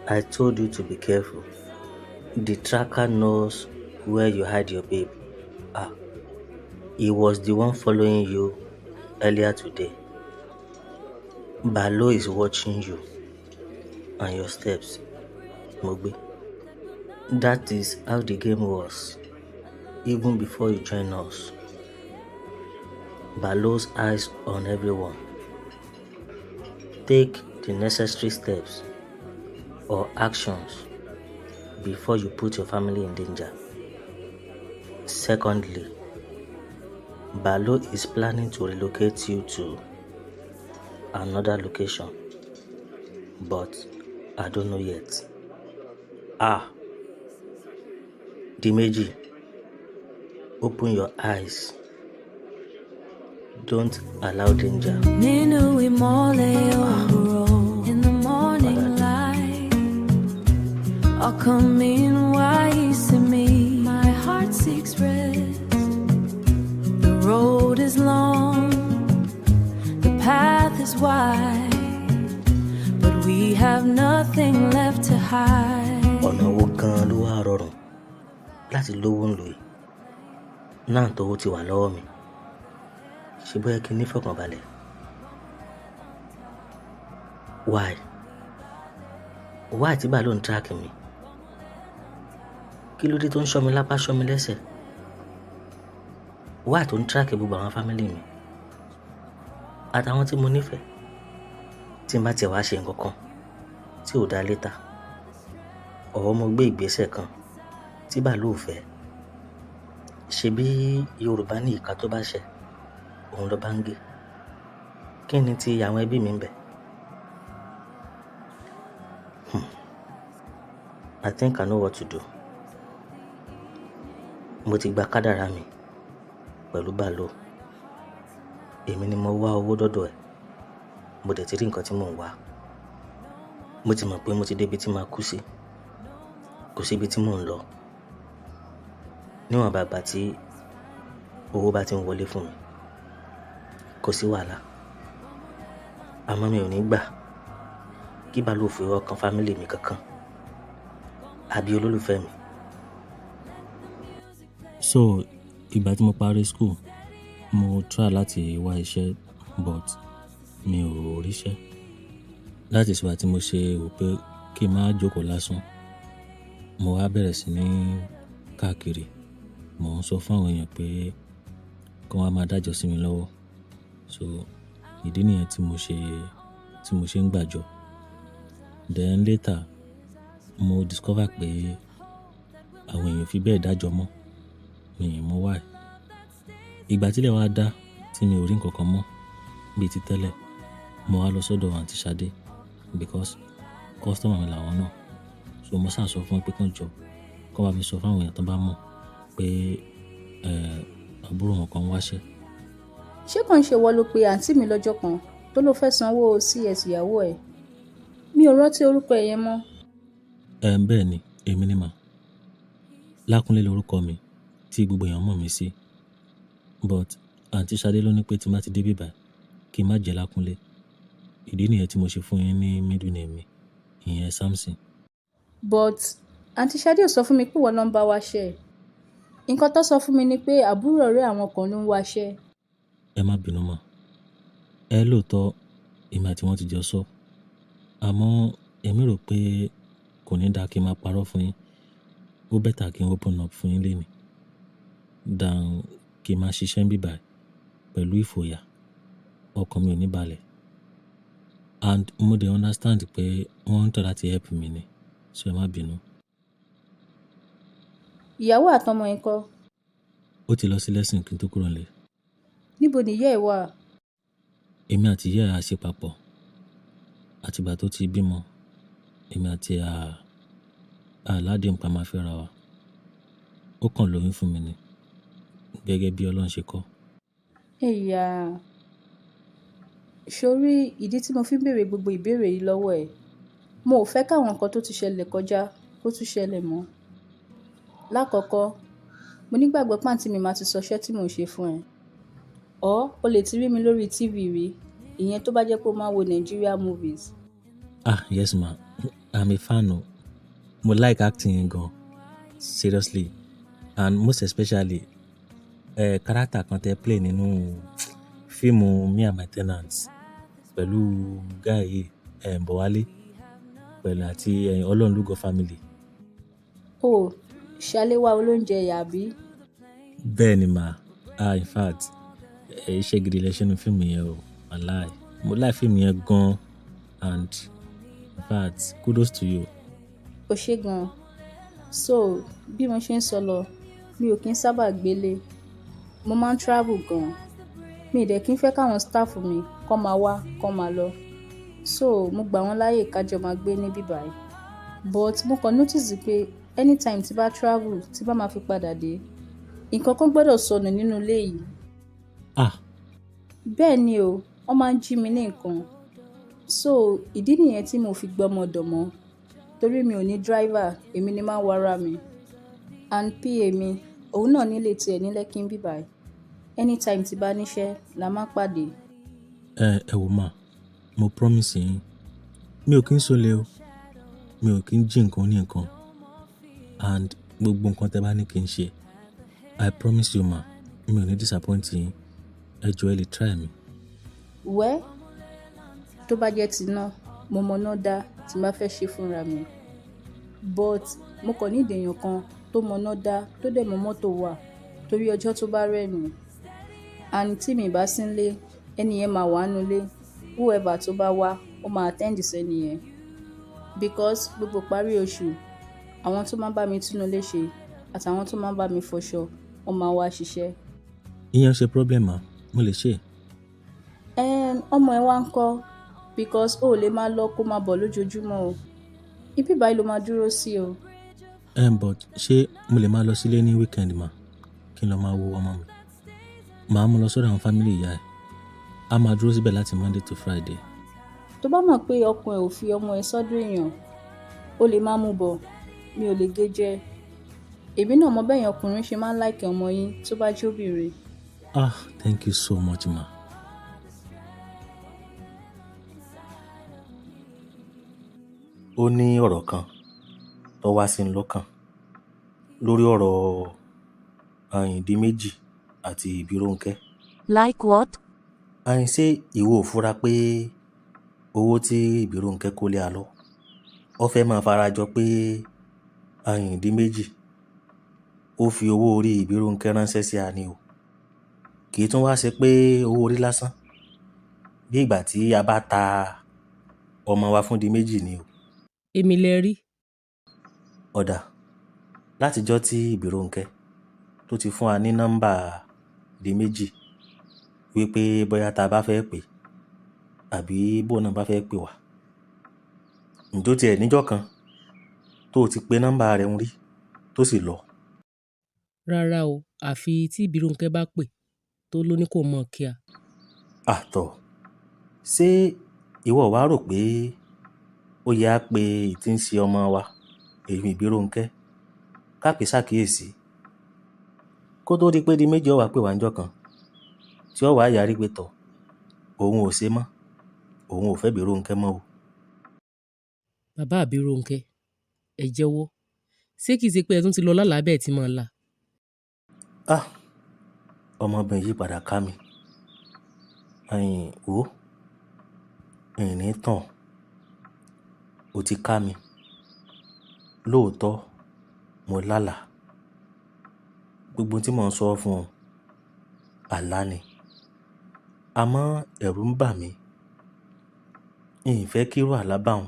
I told you to be careful. The tracker knows where you hide your babe. He was the one following you earlier today. Balo is watching you and your steps, Mogbe. That is how the game was, even before you joined us. Balo's eyes on everyone. Take the necessary steps or actions before you put your family in danger. Secondly, Balo is planning to relocate you to another location, but I don't know yet. Dimeji, open your eyes. Don't allow danger. Nínú ìmọ́lẹ̀ òwúrọ̀, in the morning light, ọkàn mi ń wá ìsinmi, my heart seeks rest. The road is long, the path is wide, but we have nothing left to hide. Ọ̀nà wo gan ló wá rọrùn láti lówó ń lò yìí? Náà tówó ti wà lọ́wọ́ mi. Ṣé bóyá kí n ní fọkànbalẹ̀? Why tí Balo ń track mi? Kí ló dé tó ń ṣọ́ mi lápá ṣọ́ mi lẹ́sẹ̀? Why tó ń track gbogbo àwọn family mi? Àtàwọn tí mo nífẹ̀ẹ́. Tí n bá tiẹ̀ wá ṣe nǹkan kan tí ò dá létà. Ọ̀wọ́ mo gbé ìgbésẹ̀ kan tí Balo ò fẹ́. Ṣebí Yorùbá ní ìka tó bá ṣẹ̀, òun ló bá ń gé. Kí ni ti àwọn ẹbí mi ń bẹ̀? I think I know what to do. Mo ti gba kádàrá mi pẹ̀lú Balo. Èmi ni mo wá owó dọ́dọ̀ ẹ̀. Mo dẹ̀ ti rí nǹkan tí mò ń wá. Mo ti mọ̀ pé mo ti débi tí màá kú sí. Kò síbi tí mò ń lọ. Níwọ̀n bàgbà tí owó bá ti ń wọlé fún mi, kò sí wàhálà. Àmọ́ mi ò ní gbà kí Balo fi ọwọ́ kan family mi kankan àbí olólùfẹ́ mi. So ìgbà tí mo parí school mo try láti wá iṣẹ́ but mi ò ríṣẹ́. That is why tí mo ṣe wò pé kí n má jókòó lásán. Mo wá bẹ̀rẹ̀ sí ní káàkiri. Mo ń sọ fún àwọn èèyàn pé kí wọ́n máa dájọ́ sí mi lọ́wọ́. So ìdí nìyẹn tí mo ṣe ń gbàjọ. Then later mo discover pé àwọn èèyàn fi bẹ́ẹ̀ dájọ́ mọ́. Mi ò mọ̀ why. Ìgbà tílẹ̀ wá dá tí mi ò rí nǹkan kan mọ́ bíi ti tẹ́lẹ̀, mo wá lọ sọ́dọ̀ àǹtí Ṣadé because customer mi làwọn náà. So mo sá sọ fún wọn pé kán jọ kó bá mi sọ fún àwọn èèyàn tó bá mọ̀ pé àbúrò wọn kan wáṣẹ́. ṣé kàn ń ṣe wọ́n ló pe àǹtí mi lọ́jọ́ kan tó ló fẹ́ sanwó CS ìyàwó ẹ̀? Mi ò rántí orúkọ ẹ̀ yẹn mọ́. Bẹ́ẹ̀ ni èmi ni mà. Lákúnlé lorúkọ mi tí gbogbo èèyàn mọ̀ mí sí. But àǹtí Ṣadé ló ní pé tí má ti dé bíbá kí n má jẹ́ Lákúnlé. Ìdí nìyẹn tí mo ṣe fún yín ní middle name mi, ìyẹn Samson. But àǹtí Ṣadé ò sọ fún mi pé wọ́n ló ń bá wa ṣe. Nǹkan tó sọ fún mi ni pé àbúrò ọ̀rẹ́ àwọn kan ló ń wáṣẹ́. Ẹ má bínú mà. Lóòótọ́ èmi àti wọn ti jọ sọ. Àmọ́ èmi rò pé kò ní dáa kí n máa parọ́ fún yín. Ó better kí n open up fún yín lénìí than kí n máa ṣiṣẹ́ níbí báyìí pẹ̀lú ìfòyà. Ọkàn mi ò ní balẹ̀. And mo dey understand pé wọ́n ń try láti help mi ni. So ẹ má bínú. Ìyàwó àtọmọ ẹ̀ ńkọ́? Ó ti lọ sí lesson kí n tó kúrò nílé. Níbo ni ìyá ẹ̀ wà? Èmi àti ìyá ẹ̀ á ṣe papọ̀. Àtìgbà tó ti bímọ, èmi àti ẹ̀ á ládèhùn pé a máa fẹ́ra wa. Ó kàn lóyún fún mi ni gẹ́gẹ́ bí Ọlọ́run ṣe kọ́. Ẹ̀yà. Sórí ìdí tí mo fi ń béèrè gbogbo ìbéèrè yìí lọ́wọ́ ẹ̀. Mo ò fẹ́ káwọn nǹkan tó ti ṣẹlẹ̀ kọjá kó tún ṣẹlẹ̀ mọ́. Lákọ̀ọ́kọ́, mo nígbàgbọ́ pé àǹtí mi máa ti sọ iṣẹ́ tí mò ń ṣe fún ẹ. O lè ti rí mi lórí TV rí, ìyẹn tó bá jẹ́ pé o máa wo Nigeria movies. Yes ma. I'm a fan o. Mo like acting yẹn gan. Seriously. And most especially, character kan tẹ play nínú fíìmù Me and My Tenants pẹ̀lú guy yìí, Bọ̀wálé pẹ̀lú àti Ọlọ́runlúgọ family. Ṣaléwá olóúnjẹ yàbí? Bẹ́ẹ̀ ni mà. In fact, iṣẹ́ gidi lẹ ṣe nínú fíìmù yẹn o. Wàláì. Mo like fíìmù yẹn gan. And in fact, kudos to you. O ṣé gan. So, bí mo ṣe ń sọ lọ, mi ò kí ń sábà gbélé. Mo máa ń travel gan. Mi ì dẹ̀ kí ń fẹ́ káwọn staff mi kọ́ máa wá, kọ́ máa lọ. So, mo gbà wọ́n láyè kájọ máa gbé níbí báyìí. But mo kàn notice pé anytime tí bá travel, tí bá máa fi padà dé, nǹkan kan gbọ́dọ̀ sọnù nínú ilé yìí. Bẹ́ẹ̀ ni o, wọ́n máa ń jí mi ní nǹkan. So, ìdí nìyẹn tí mo fi gbọ́mọ dọ̀mọ́. Torí mi ò ní driver, èmi ni máa ń wára mi. And PA mi, òun náà nílé tiẹ̀ ní Lẹ́kí níbí báyìí. Anytime tí bá níṣẹ́, la máa pàdé. Ẹ wò mà, mo promise yín, mi ò kí ń ṣọ̀lẹ o. Mi ò kí ń jí nǹkan ní nǹkan. And gbogbo nǹkan tẹ́ bá ní kí n ṣe, I promise you ma, mi ò ní disappoint yín. Ẹ jọ̀ọ́ ẹ lè try mi. Tó bá jẹ́ ti náà, mo mọ náà dá tí má fẹ́ ṣe fúnra mi. But mo kàn ní èèyàn kan tó mọ náà dá tó dẹ̀ mọ mọ́tò wà torí ọjọ́ tó bá rẹ̀ mí. And tí mi bá sí nílé, ẹni yẹn máa wà nínú ilé. Whoever tó bá wá, ó máa attend sẹ́ni yẹn. Because gbogbo parí oṣù, àwọn tó máa ń bá mi túnú ilé ṣe àtàwọn tó máa ń bá mi fọṣọ, wọ́n máa wá ṣiṣẹ́. Ìyẹn ṣe problem ma, mo lè ṣe. Ọmọ ẹ wá ń kọ́ because o lè máa lọ kó máa bọ̀ lójoojúmọ́ o. Ibi báyìí ló máa dúró sí o. But ṣé mo lè máa lọ sílé ní weekend ma? Kí n lọ máa wo ọmọ mi. Màá mú lọ sọ́dọ̀ àwọn family ìyá ẹ̀. A máa dúró síbẹ̀ láti Monday to Friday. Tó bá mọ̀ pé ọkùnrin ò fi ọmọ ẹ sọ́dọ̀ èèyàn, o lè máa mú bọ̀. Mi ò lè gé jẹ́. Èmi náà mọ bẹ́yẹn ọkùnrin ṣe máa ń like ọmọ yín tó bá jẹ́ obìnrin. Thank you so much ma. Ó ní ọ̀rọ̀ kan tó wá sí mi lọ́kàn lórí ọ̀rọ̀ Àyìndíméjì àti Ìbírónkẹ́. Like what? Ṣé ìwọ ò fura pé owó tí Ìbírónkẹ́ kó lé a lọ, ó fẹ́ máa farajọ pé Àyìndíméjì ó fi owó orí Ìbírónkẹ́ ránṣẹ́ sí a ni o. Kì í tún wá ṣe pé owó orí lásán, bí ìgbà tí a bá ta ọmọ wa fún Díméjì ni o. Èmi lẹ rí. Ọ̀dà, látijọ́ tí Ìbírónkẹ́ tó ti fún wa ní nọ́mbà Díméjì wípé bóyá tá a bá fẹ́ pè àbí bó náà bá fẹ́ pè wá, ǹjọ́ tiẹ̀ níjọ́ kan tó ti pe nọ́mbà rẹ̀ ń rí tó sì lọ. Rárá o, àfi tí Ìbírónkẹ́ bá pè tó ló ní kò mọ̀ kíá. Àtọ̀, ṣé ìwọ wá rò pé ó yẹ á pe ìtí ń ṣe ọmọ wa, èyí Ìbírónkẹ́, ká pè ṣàkíyèsí kó tó di pé Díméjì ó wá pè wá ńjọ́ kan tí ó wá yarí pé tọ̀ òun ò ṣe mọ́, òun ò fẹ́ Ìbírónkẹ́ mọ́ o. Bàbá Ìbírónkẹ́, ẹ jẹ́wọ́, ṣé kìí ṣe pé ẹ tún ti lọ lálàá bẹ́ẹ̀ tí máa la? Ah, ọmọbìnrin yìí padà ká mi. Wò, ìní tàn, ó ti ká mi. Lóòótọ́, mo lálàá. Gbogbo tí mò ń sọ fún ọ, àlá ni. Àmọ́ ẹ̀rù ń bà mí. Ìfẹ́ kírú àlá báhun,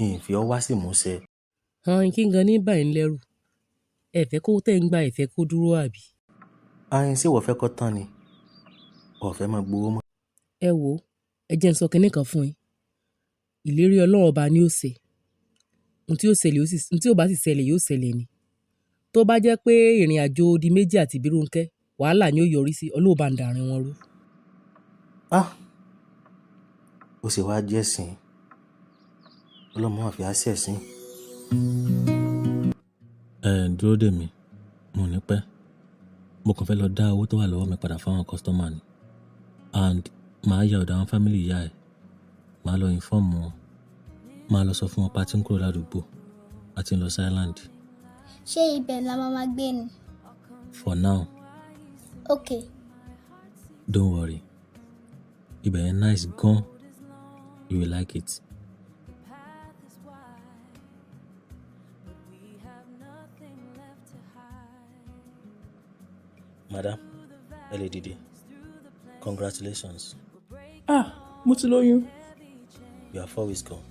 ìfẹ́ ọ wá sí ìmúṣẹ. Kí gan ní bà yín lẹ́rù? Ẹ fẹ́ kó tẹ́ ń gba ẹ fẹ́ kó dúró àbí? Ṣé ìwọ fẹ́ kó tán ni? O fẹ́ máa gbowó mọ́? Ẹ wò, ẹ jẹ́ n sọ kinní kan fún yín. Ìlérí Ọlọ́run ọba ni ó ṣẹ. Ohun tí ó bá sì ṣẹlẹ̀ yóò ṣẹlẹ̀ ni. Tó bá jẹ́ pé ìrìn àjò odi méjì àti Bírónkẹ́, wàhálà ni ó yọrí sí, Ọlọ́run bá ń dàárín wọn rú. Ó sì wá jẹ́ sìn. Ọlọ́run máa fi á sí ẹ̀sìn. Dúró dè mí, mo ní pẹ́. Mo kàn fẹ́ lọ dá owó tó wà lọ́wọ́ mi padà fáwọn kọ́sítọ́mà ni. And màá ya ọ̀dọ̀ àwọn fámìlì ìyá ẹ̀. Màá lọ inform wọn. Màá lọ sọ fún wọn pé a ti ń kúrò ládùúgbò. A ti ń lọ sí Island. Ṣé ibẹ̀ la máa gbé ni? For now, Okay. don't worry. Ibẹ̀ yẹn nice gan. You will like it. Madam, ẹ lè dìde. Congratulations. Mo ti lóyún. You are 4 weeks gone.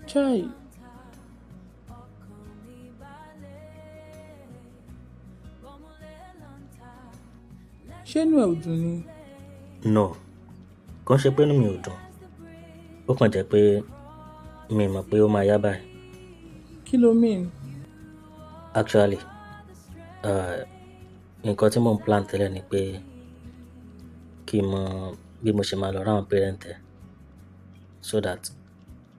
Chai. Ṣé inú ẹ̀ ò dùn ni? No, kò ń ṣe pé inú mi ò dùn. Ó kàn jẹ́ pé mi mọ̀ pé ó máa yá báyìí. Kí ló mean? Actually, nǹkan tí mò ń plan tẹ́lẹ̀ ni pé kí n mọ bí mo ṣe máa lọ ráwọn parent ẹ̀ so that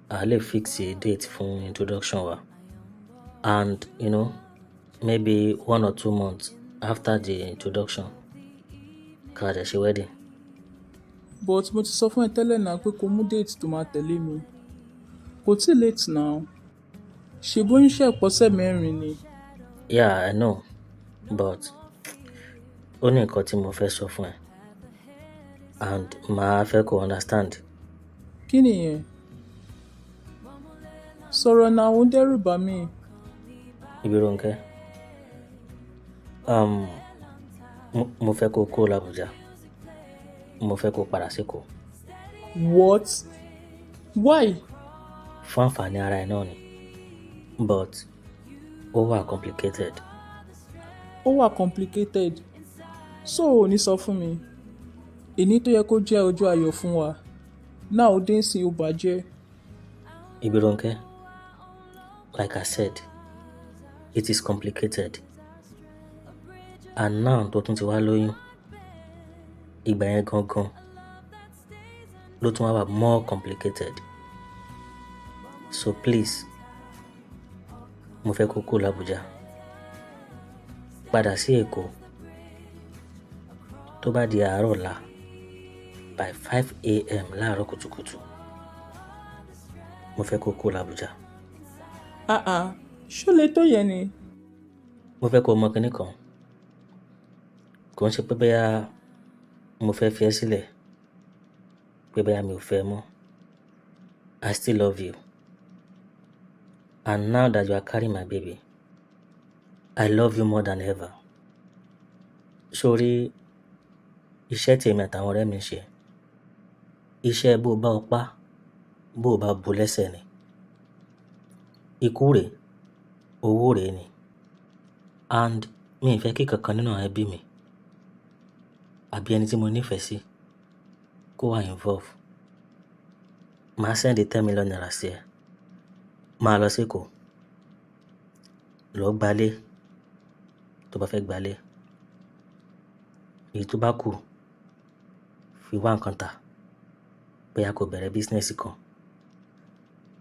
a lè fix a date fún introduction wa. And maybe 1 or 2 months after the introduction ká dẹ̀ ṣe wedding. But mo ti sọ fún ẹ tẹ́lẹ̀ náà pé kó mú date tó máa tẹ̀lé mi. Kò tí late now. Ṣèbó ń ṣe ìpọ́sẹ̀ 4 ni. Yeah, I know, but ó ní nǹkan tí mo fẹ́ sọ fún ẹ and màá fẹ́ kó understand. Kí nìyẹn? Sọ̀rọ̀ náà ó dẹ́rù bà mí. Bírónkẹ́, mo fẹ́ kó kúrò l'Abuja. Mo fẹ́ kó padà s'Èkó. What? Why? Fún àǹfààní ara ẹ náà ni, but ó wà complicated. Ó wà complicated. So ò ní sọ fún mi. Èní tó yẹ kó jẹ́ ọjọ́ ayọ̀ fún wa. Náà ó dé ń sin ó bàjẹ́. Bírónkẹ́, like I said, it is complicated. And now tó tún ti wá lóyún, ìgbà yẹn gangan ló tún wá wà more complicated. So please, mo fẹ́ kó kúrò l'Abuja. Padà sí Èkó. Tó bá di àárọ̀ ọ̀la by 5 a.m. láàárọ̀ kùtùkùtù. Mo fẹ́ kó kúrò l'Abuja. Ṣó lè tó yẹn ni? Mo fẹ́ kó mọ kinní kan. Kò ń ṣe pé bóyá mo fẹ́ fi ẹ́ sílẹ̀, pé bóyá mi ò fẹ́ mọ́. I still love you. And now that you are carrying my baby, I love you more than ever. Sórí iṣẹ́ tí èmi àtàwọn ọ̀rẹ́ mi ń ṣe, iṣẹ́ bó bá o pa, bó bá bo lẹ́sẹ̀ ni. Ikú rèé, owó rèé ni. And mi ì fẹ́ kí kankan nínú àwọn ẹbí mi àbí ẹni tí mo nífẹ̀ẹ́ sí kó wà involve. Màá send 10 million naira sí ẹ. Máa lọ sí Èkó. Lọ gbalé tó bá fẹ́ gbalé. Èyí tó bá kù fi wá nǹkan tà, bóyá kó bẹ̀rẹ̀ business kan.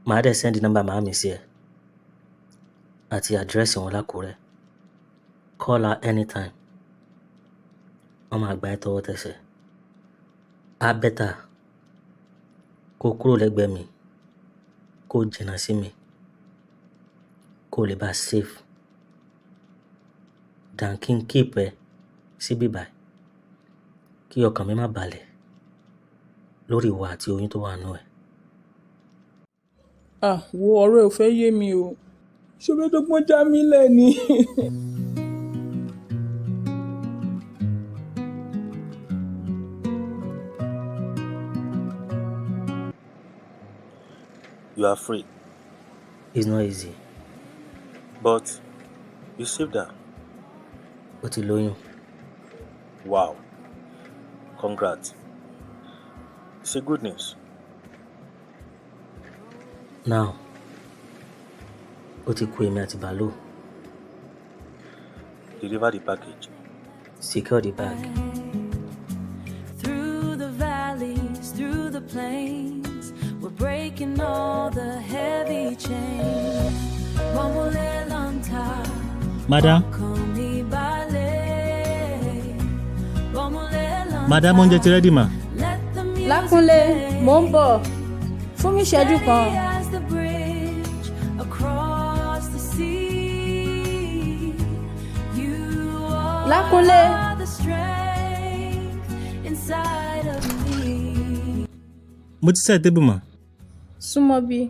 Màá dẹ̀ send number màámi sí ẹ àti address wọn l'Ákúrẹ́. Call her anytime. Wọ́n máa gbà ẹ́ tọwọ́ tẹsẹ̀. Á bẹ́tà kó kúrò lẹ́gbẹ̀ẹ́ mi, kó jìnnà sí mi, kó lè bá safe than kí n keep ẹ síbí báyìí kí ọkàn mi má balẹ̀ lórí ìwà àti oyún tó wà nù ẹ̀. Wo ọ̀rọ̀ ẹ̀ ò fẹ́ yé mi o. Ṣé o fẹ́ dọ́gbọ́n já mi lẹ̀ ni? You are free, It's not easy. but you saved her. Ó ti lóyún. Wow. Congrats. It's a good news. Now, ó ti kú èmi àti Balo. Deliver the package. Secure the bag. Through the valleys, through the plains, we're breaking all the heavy chains. Madam, madam, oúnjẹ ti ready ma. Lákúnlé, mò ń bọ̀. Fún mi ìṣẹ́jú kan. Lákúnlé. Mo ti set table ma. Súnmọ́ bí.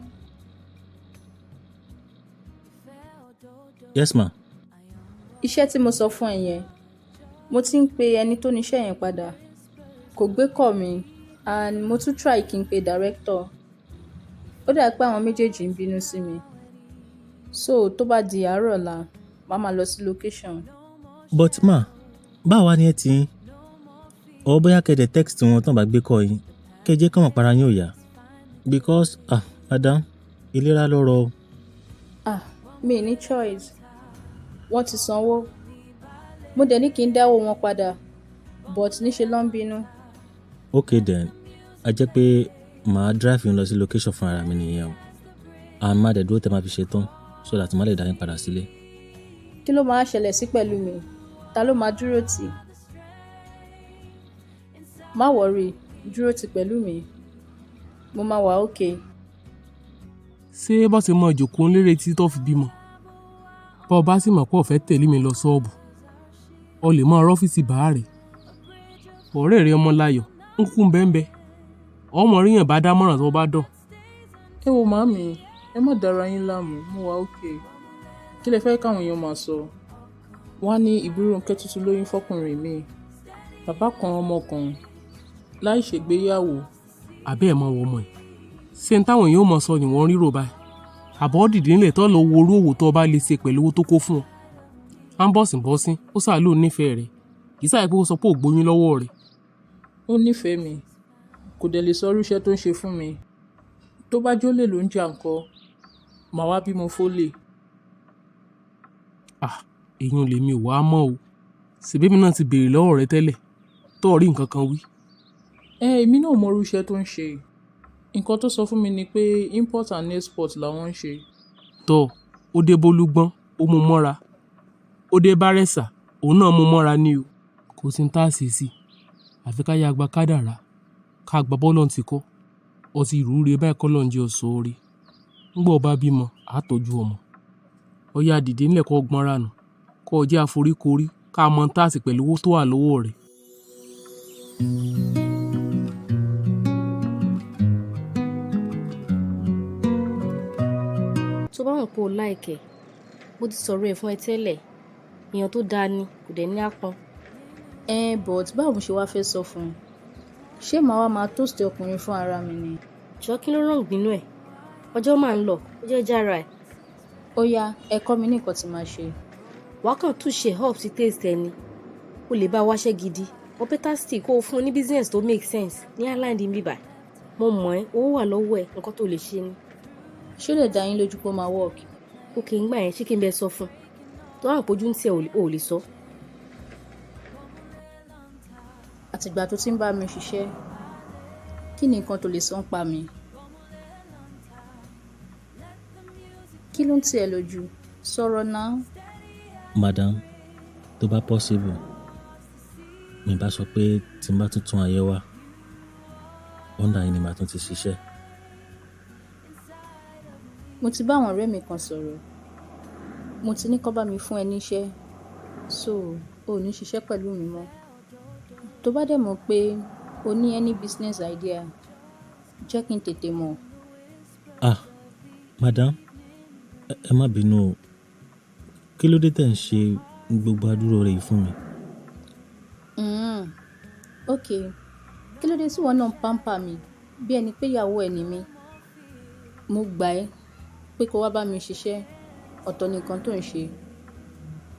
Yes ma. Iṣẹ́ tí mo sọ fún ẹ yẹn, mo ti ń pe ẹni tó níṣẹ́ yẹn padà. Kò gbé call mi and mo tún try kí n pe director. Ó dà pé àwọn méjèèjì ń bínú sí mi. So tó bá di àárọ̀ ọ̀la, màá máa lọ sí location. But ma, báwa ni ẹ ti ń? Or bóyá kẹ́dẹ̀ text wọn tán bá gbé call yín. Kẹ́jẹ́ kọ́mọ̀ para yín ò yá. Because, madam, ìlera lọ́rọ̀ o. Mi ní choice. Wọ́n ti sanwó. Mo dẹ̀ ní kí n dáwó wọn padà, but níṣe ló ń bínú. Okay then, a jẹ́ pé màá drive yín lọ sí location fún ara mi nìyẹn o. And má dẹ̀ dúró tẹ́ máa fi ṣe tán so that má lè dá yín padà sílé. Kí ló máa ṣẹlẹ̀ sí pẹ̀lú mi? Ta ló máa dúró tì? Má worry, dúró tì pẹ̀lú mi. Mo máa wà okay. Ṣé bó ṣe mọ ìjòkó ń lérè tí tó fi bímọ? Bọ́ ọ bá sì mọ̀ pé ó fẹ́ tẹ̀lé mi lọ ṣọ́ọ̀bù, o lè mọ ọ́fíìsì bàá rẹ̀. Ọ̀rẹ́ rẹ̀ Ọmọláyọ̀ ń kú bẹ́ńbẹ́. Ọmọ ríyàn bá dámọ̀ràn tó bá dọ̀. Ẹ wo màámi, ẹ má dára yín láàmú, mo wà okay. Kí lẹ fẹ́ káwọn èèyàn máa sọ? Wọ́n á ní Ìbírónkẹ́ tuntun lóyún fọkùnrin mi. Bàbá kan ọmọ kan láì ṣègbéyàwó. Àbẹ́ ẹ̀ mọ wọ ọmọ ẹ̀. Ṣé n táwọn èèyàn mọ̀ sọ ni wọ́n ríro báyìí? Àbọ̀ dìde nílẹ̀ tó lọ wo orú òwò tó bá lè ṣe pẹ̀lú owó tó kó fún ọ. À ń bọ̀sìn ó sà lóun nífẹ̀ẹ́ rẹ̀. Kì í sáà pé ó sọ pé ò gbóyún lọ́wọ́ rẹ̀. Ó nífẹ̀ẹ́ mi, kò dẹ̀ lè sọ irú iṣẹ́ tó ń ṣe fún mi. Tó bá jólè ló ń jà ńkọ́, màá wá bímọ fólè. Èèyàn lèmi ò wá mọ́ o. Ṣèbémi náà ti béèrè lọ́wọ́ rẹ tẹ́lẹ̀ tó rí nǹkan kan wí. Èmi náà mọ irú iṣẹ́ tó ń ṣe. Nǹkan tó sọ fún mi ni pé import and export làwọn ń ṣe. Tọ́ ó dé Bólúgbọ́n ó mú mọ́ra. Ó dé Bárẹ̀sà òun náà mú mọ́ra ní o. Kò sí ní tá a ṣe sí i. Àfi ká yá gba kádàrá. Ká gba bọ́lọ̀ ti kọ́. Ọtí ìrúure báyìí kọ́ lọ́n jẹ́ ọ̀sọ́ orí. Ńgbọ́ ọba bímọ, àtọ́jú ọmọ. Ọya dìde nílẹ̀ kọ́ gbọ́n rànù. Kọ́ ọ jẹ́ àforíkorí ká mọ táàsì pẹ̀lú owó tó wà lọ́wọ́ rẹ̀. Tó bá wọn kó o láìkẹ́, mo ti sọ̀rọ̀ ẹ̀ fún ẹ tẹ́lẹ̀. Èèyàn tó dáa ni, kò dẹ̀ ní àpọ́n. But báwo mo ṣe wá fẹ́ sọ fún un? Ṣé màá wá máa toast ọkùnrin fún ara mi ni? Jọ kí ló rán ìgbínú ẹ̀? Ọjọ́ máa ń lọ, ó jẹ́ jára ẹ̀. Ó yá, ẹ kọ́ mi ní nǹkan tí màá ṣe. Wàá kàn túṣe up sí taste ẹni. O lè bá wáṣẹ́ gidi. O better still kó o fún un ní business tó make sense ní island ń bíbà. Mo mọ̀ ẹ́, owó wà lọ́wọ́ ẹ̀, nǹkan tó lè ṣe ni. Ṣé ó lè dá yín lójú pé ó máa work? O kì í gbà yẹn, ṣé kí n bẹ sọ fún un? Tó àwọn àpòjú ń tiẹ̀ ò lè sọ. Àtìgbà tó ti ń bá mi ṣiṣẹ́, kí ni nǹkan tó lè sọ ń pa mi? Kí ló ń tiẹ̀ lójú? Sọ̀rọ̀ náà. Madam, tó bá possible, mi bá sọ pé tí n bá tuntun ayé wa, wọ́ndà yìí ni màá tún ti ṣiṣẹ́. Mo ti bá àwọn ọ̀rẹ́ mi kan sọ̀rọ̀. Mo ti ní kó bá mi fún ẹ níṣẹ́. So, o ò ní ṣiṣẹ́ pẹ̀lú mi mọ́. Tó bá dẹ̀ mọ̀ pé o ní any business idea, jẹ́ kí n tètè mọ̀. Ah, madam, ẹ má bínú o. Kí ló dé tẹ̀ ń ṣe gbogbo àdúró rẹ̀ yìí fún mi? Ok, kí ló dé tí ìwọ náà ń pamper mi bí ẹni pé ìyàwó ẹ̀ ni mí? Mo gbà ẹ́ pé kó wá bá mi ṣiṣẹ́, ọ̀tọ̀ ni nǹkan tó ń ṣe.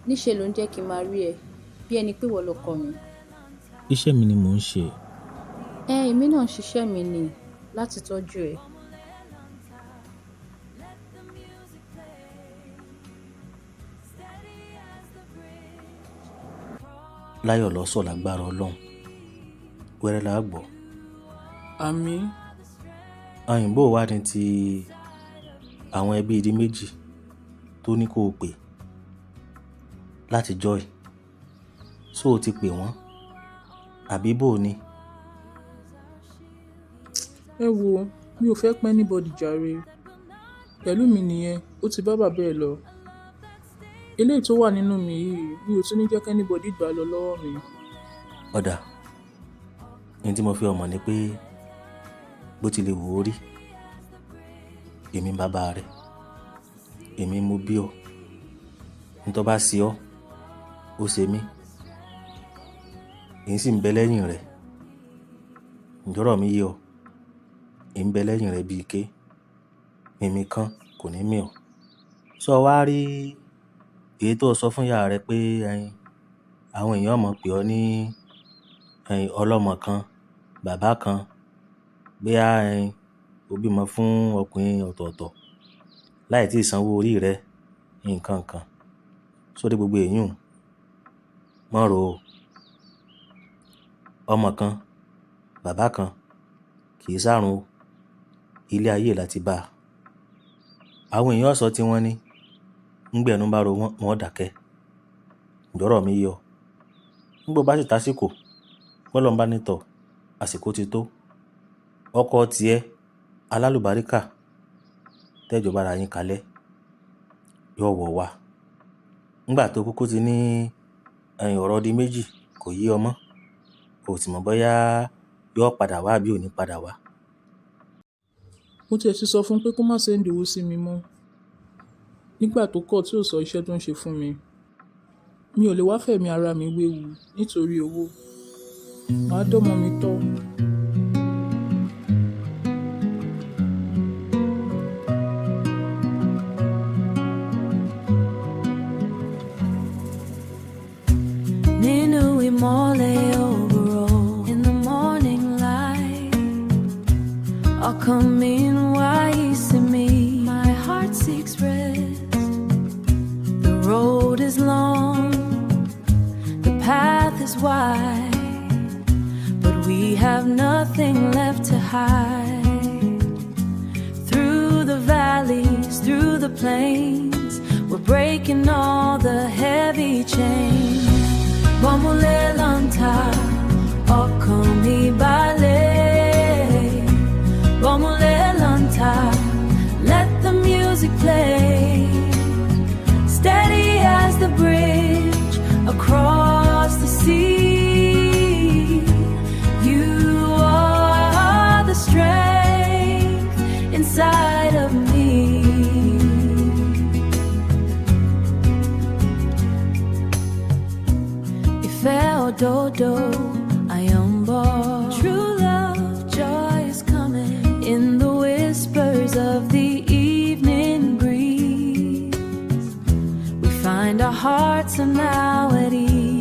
Níṣe ló ń jẹ́ kí n máa rí ẹ bí ẹni pé ìwọ lọkọ mi. Iṣẹ́ mi ni mò ń ṣe. Èmi náà ń ṣiṣẹ́ mi ni láti tọ́jú ẹ. Láyọ̀ lọ́sọ̀ lágbára Ọlọ́run, wẹ́rẹ́ la gbọ́. Àmín. Òyìnbó wa ni ti àwọn ẹbí ìdí méjì tó ní kó o pè láti joy. So o ti pè wọ́n àbí bò ni? Ẹ wo, mi ò fẹ́ pẹ́ anybody jàre. Pẹ̀lú mi nìyẹn, ó ti bá bàbá ẹ̀ lọ. Eléyìí tó wà nínú mi yìí, mi ò tún ní jẹ́ kí anybody gbà lọ lọ́wọ́ mi. Ọ̀dà, ní tí mo fi ọmọ ni pé bó ti lè wò ó rí, èmi bàbá rẹ̀, èmi mo bí ọ. Ní tó bá sí ọ, ó ṣe mí. Èyí sì ń bẹ lẹ́yìn rẹ̀. Ǹjọ́rọ̀ mi yé ọ, èyí ń bẹ lẹ́yìn rẹ̀ bíi ike. Mímí kan kò ní mì ọ́. Sọ wá rí èyí tó sọ fún ìyá rẹ pé àwọn èèyàn mọ̀ pé ọ ní ọlọ́mọ kan, bàbá kan, bóyá o bímọ fún ọkùnrin ọ̀tọ̀ọ̀tọ̀ láì tí ì sanwó orí rẹ nǹkan kan. Sórí gbogbo èyún mọ́ ro ọmọ kan, bàbá kan kì í sárùn o. Ilé ayé láti bá a. Àwọn èèyàn sọ tí wọ́n ní ńgbẹ̀nu bá ro wọ́n dákẹ́. Ǹjọ́rọ̀ mi yé ọ. Nígbà bá sì tásìkò, bọ́lọ̀ ń bá nítọ̀, àsìkò ti tó. Ọkọ tiẹ̀ alálùbáríkà tẹ́jọba ara yín kalẹ̀ yóò wọ̀ wá. Nígbà tó kúkú ti ní ọ̀rọ̀ di méjì kò yé ọmọ. Kò sì mọ̀ bóyá yóò padà wá àbí ò ní padà wá. Mo tiẹ̀ ti sọ fún pé kó má send owó sí mi mọ́. Nígbà tó kọ̀ tí ò sọ iṣẹ́ tó ń ṣe fún mi. Mi ò lè wá fẹ̀mí ara mi wéwu nítorí owó. Màá dọ́mọ mi tọ́. Nínú ìmọ́lẹ̀ òwúrọ̀, in the morning light, ọkàn mi ń wá ìsinmi. My heart seeks rest. The road is long, the path is wide, but we have nothing left to hide. Through the valleys, through the plains, we're breaking all the heavy chains. Bomule lanta, ọkàn mi balẹ̀. Bomule lanta, let the music play. Steady as the bridge across the sea. You are the strength inside of me. Ìfẹ́ òdodo, ayọ̀nbọ̀. True love, joy is coming in the whispers of the evening breeze. We find our hearts are now at ease.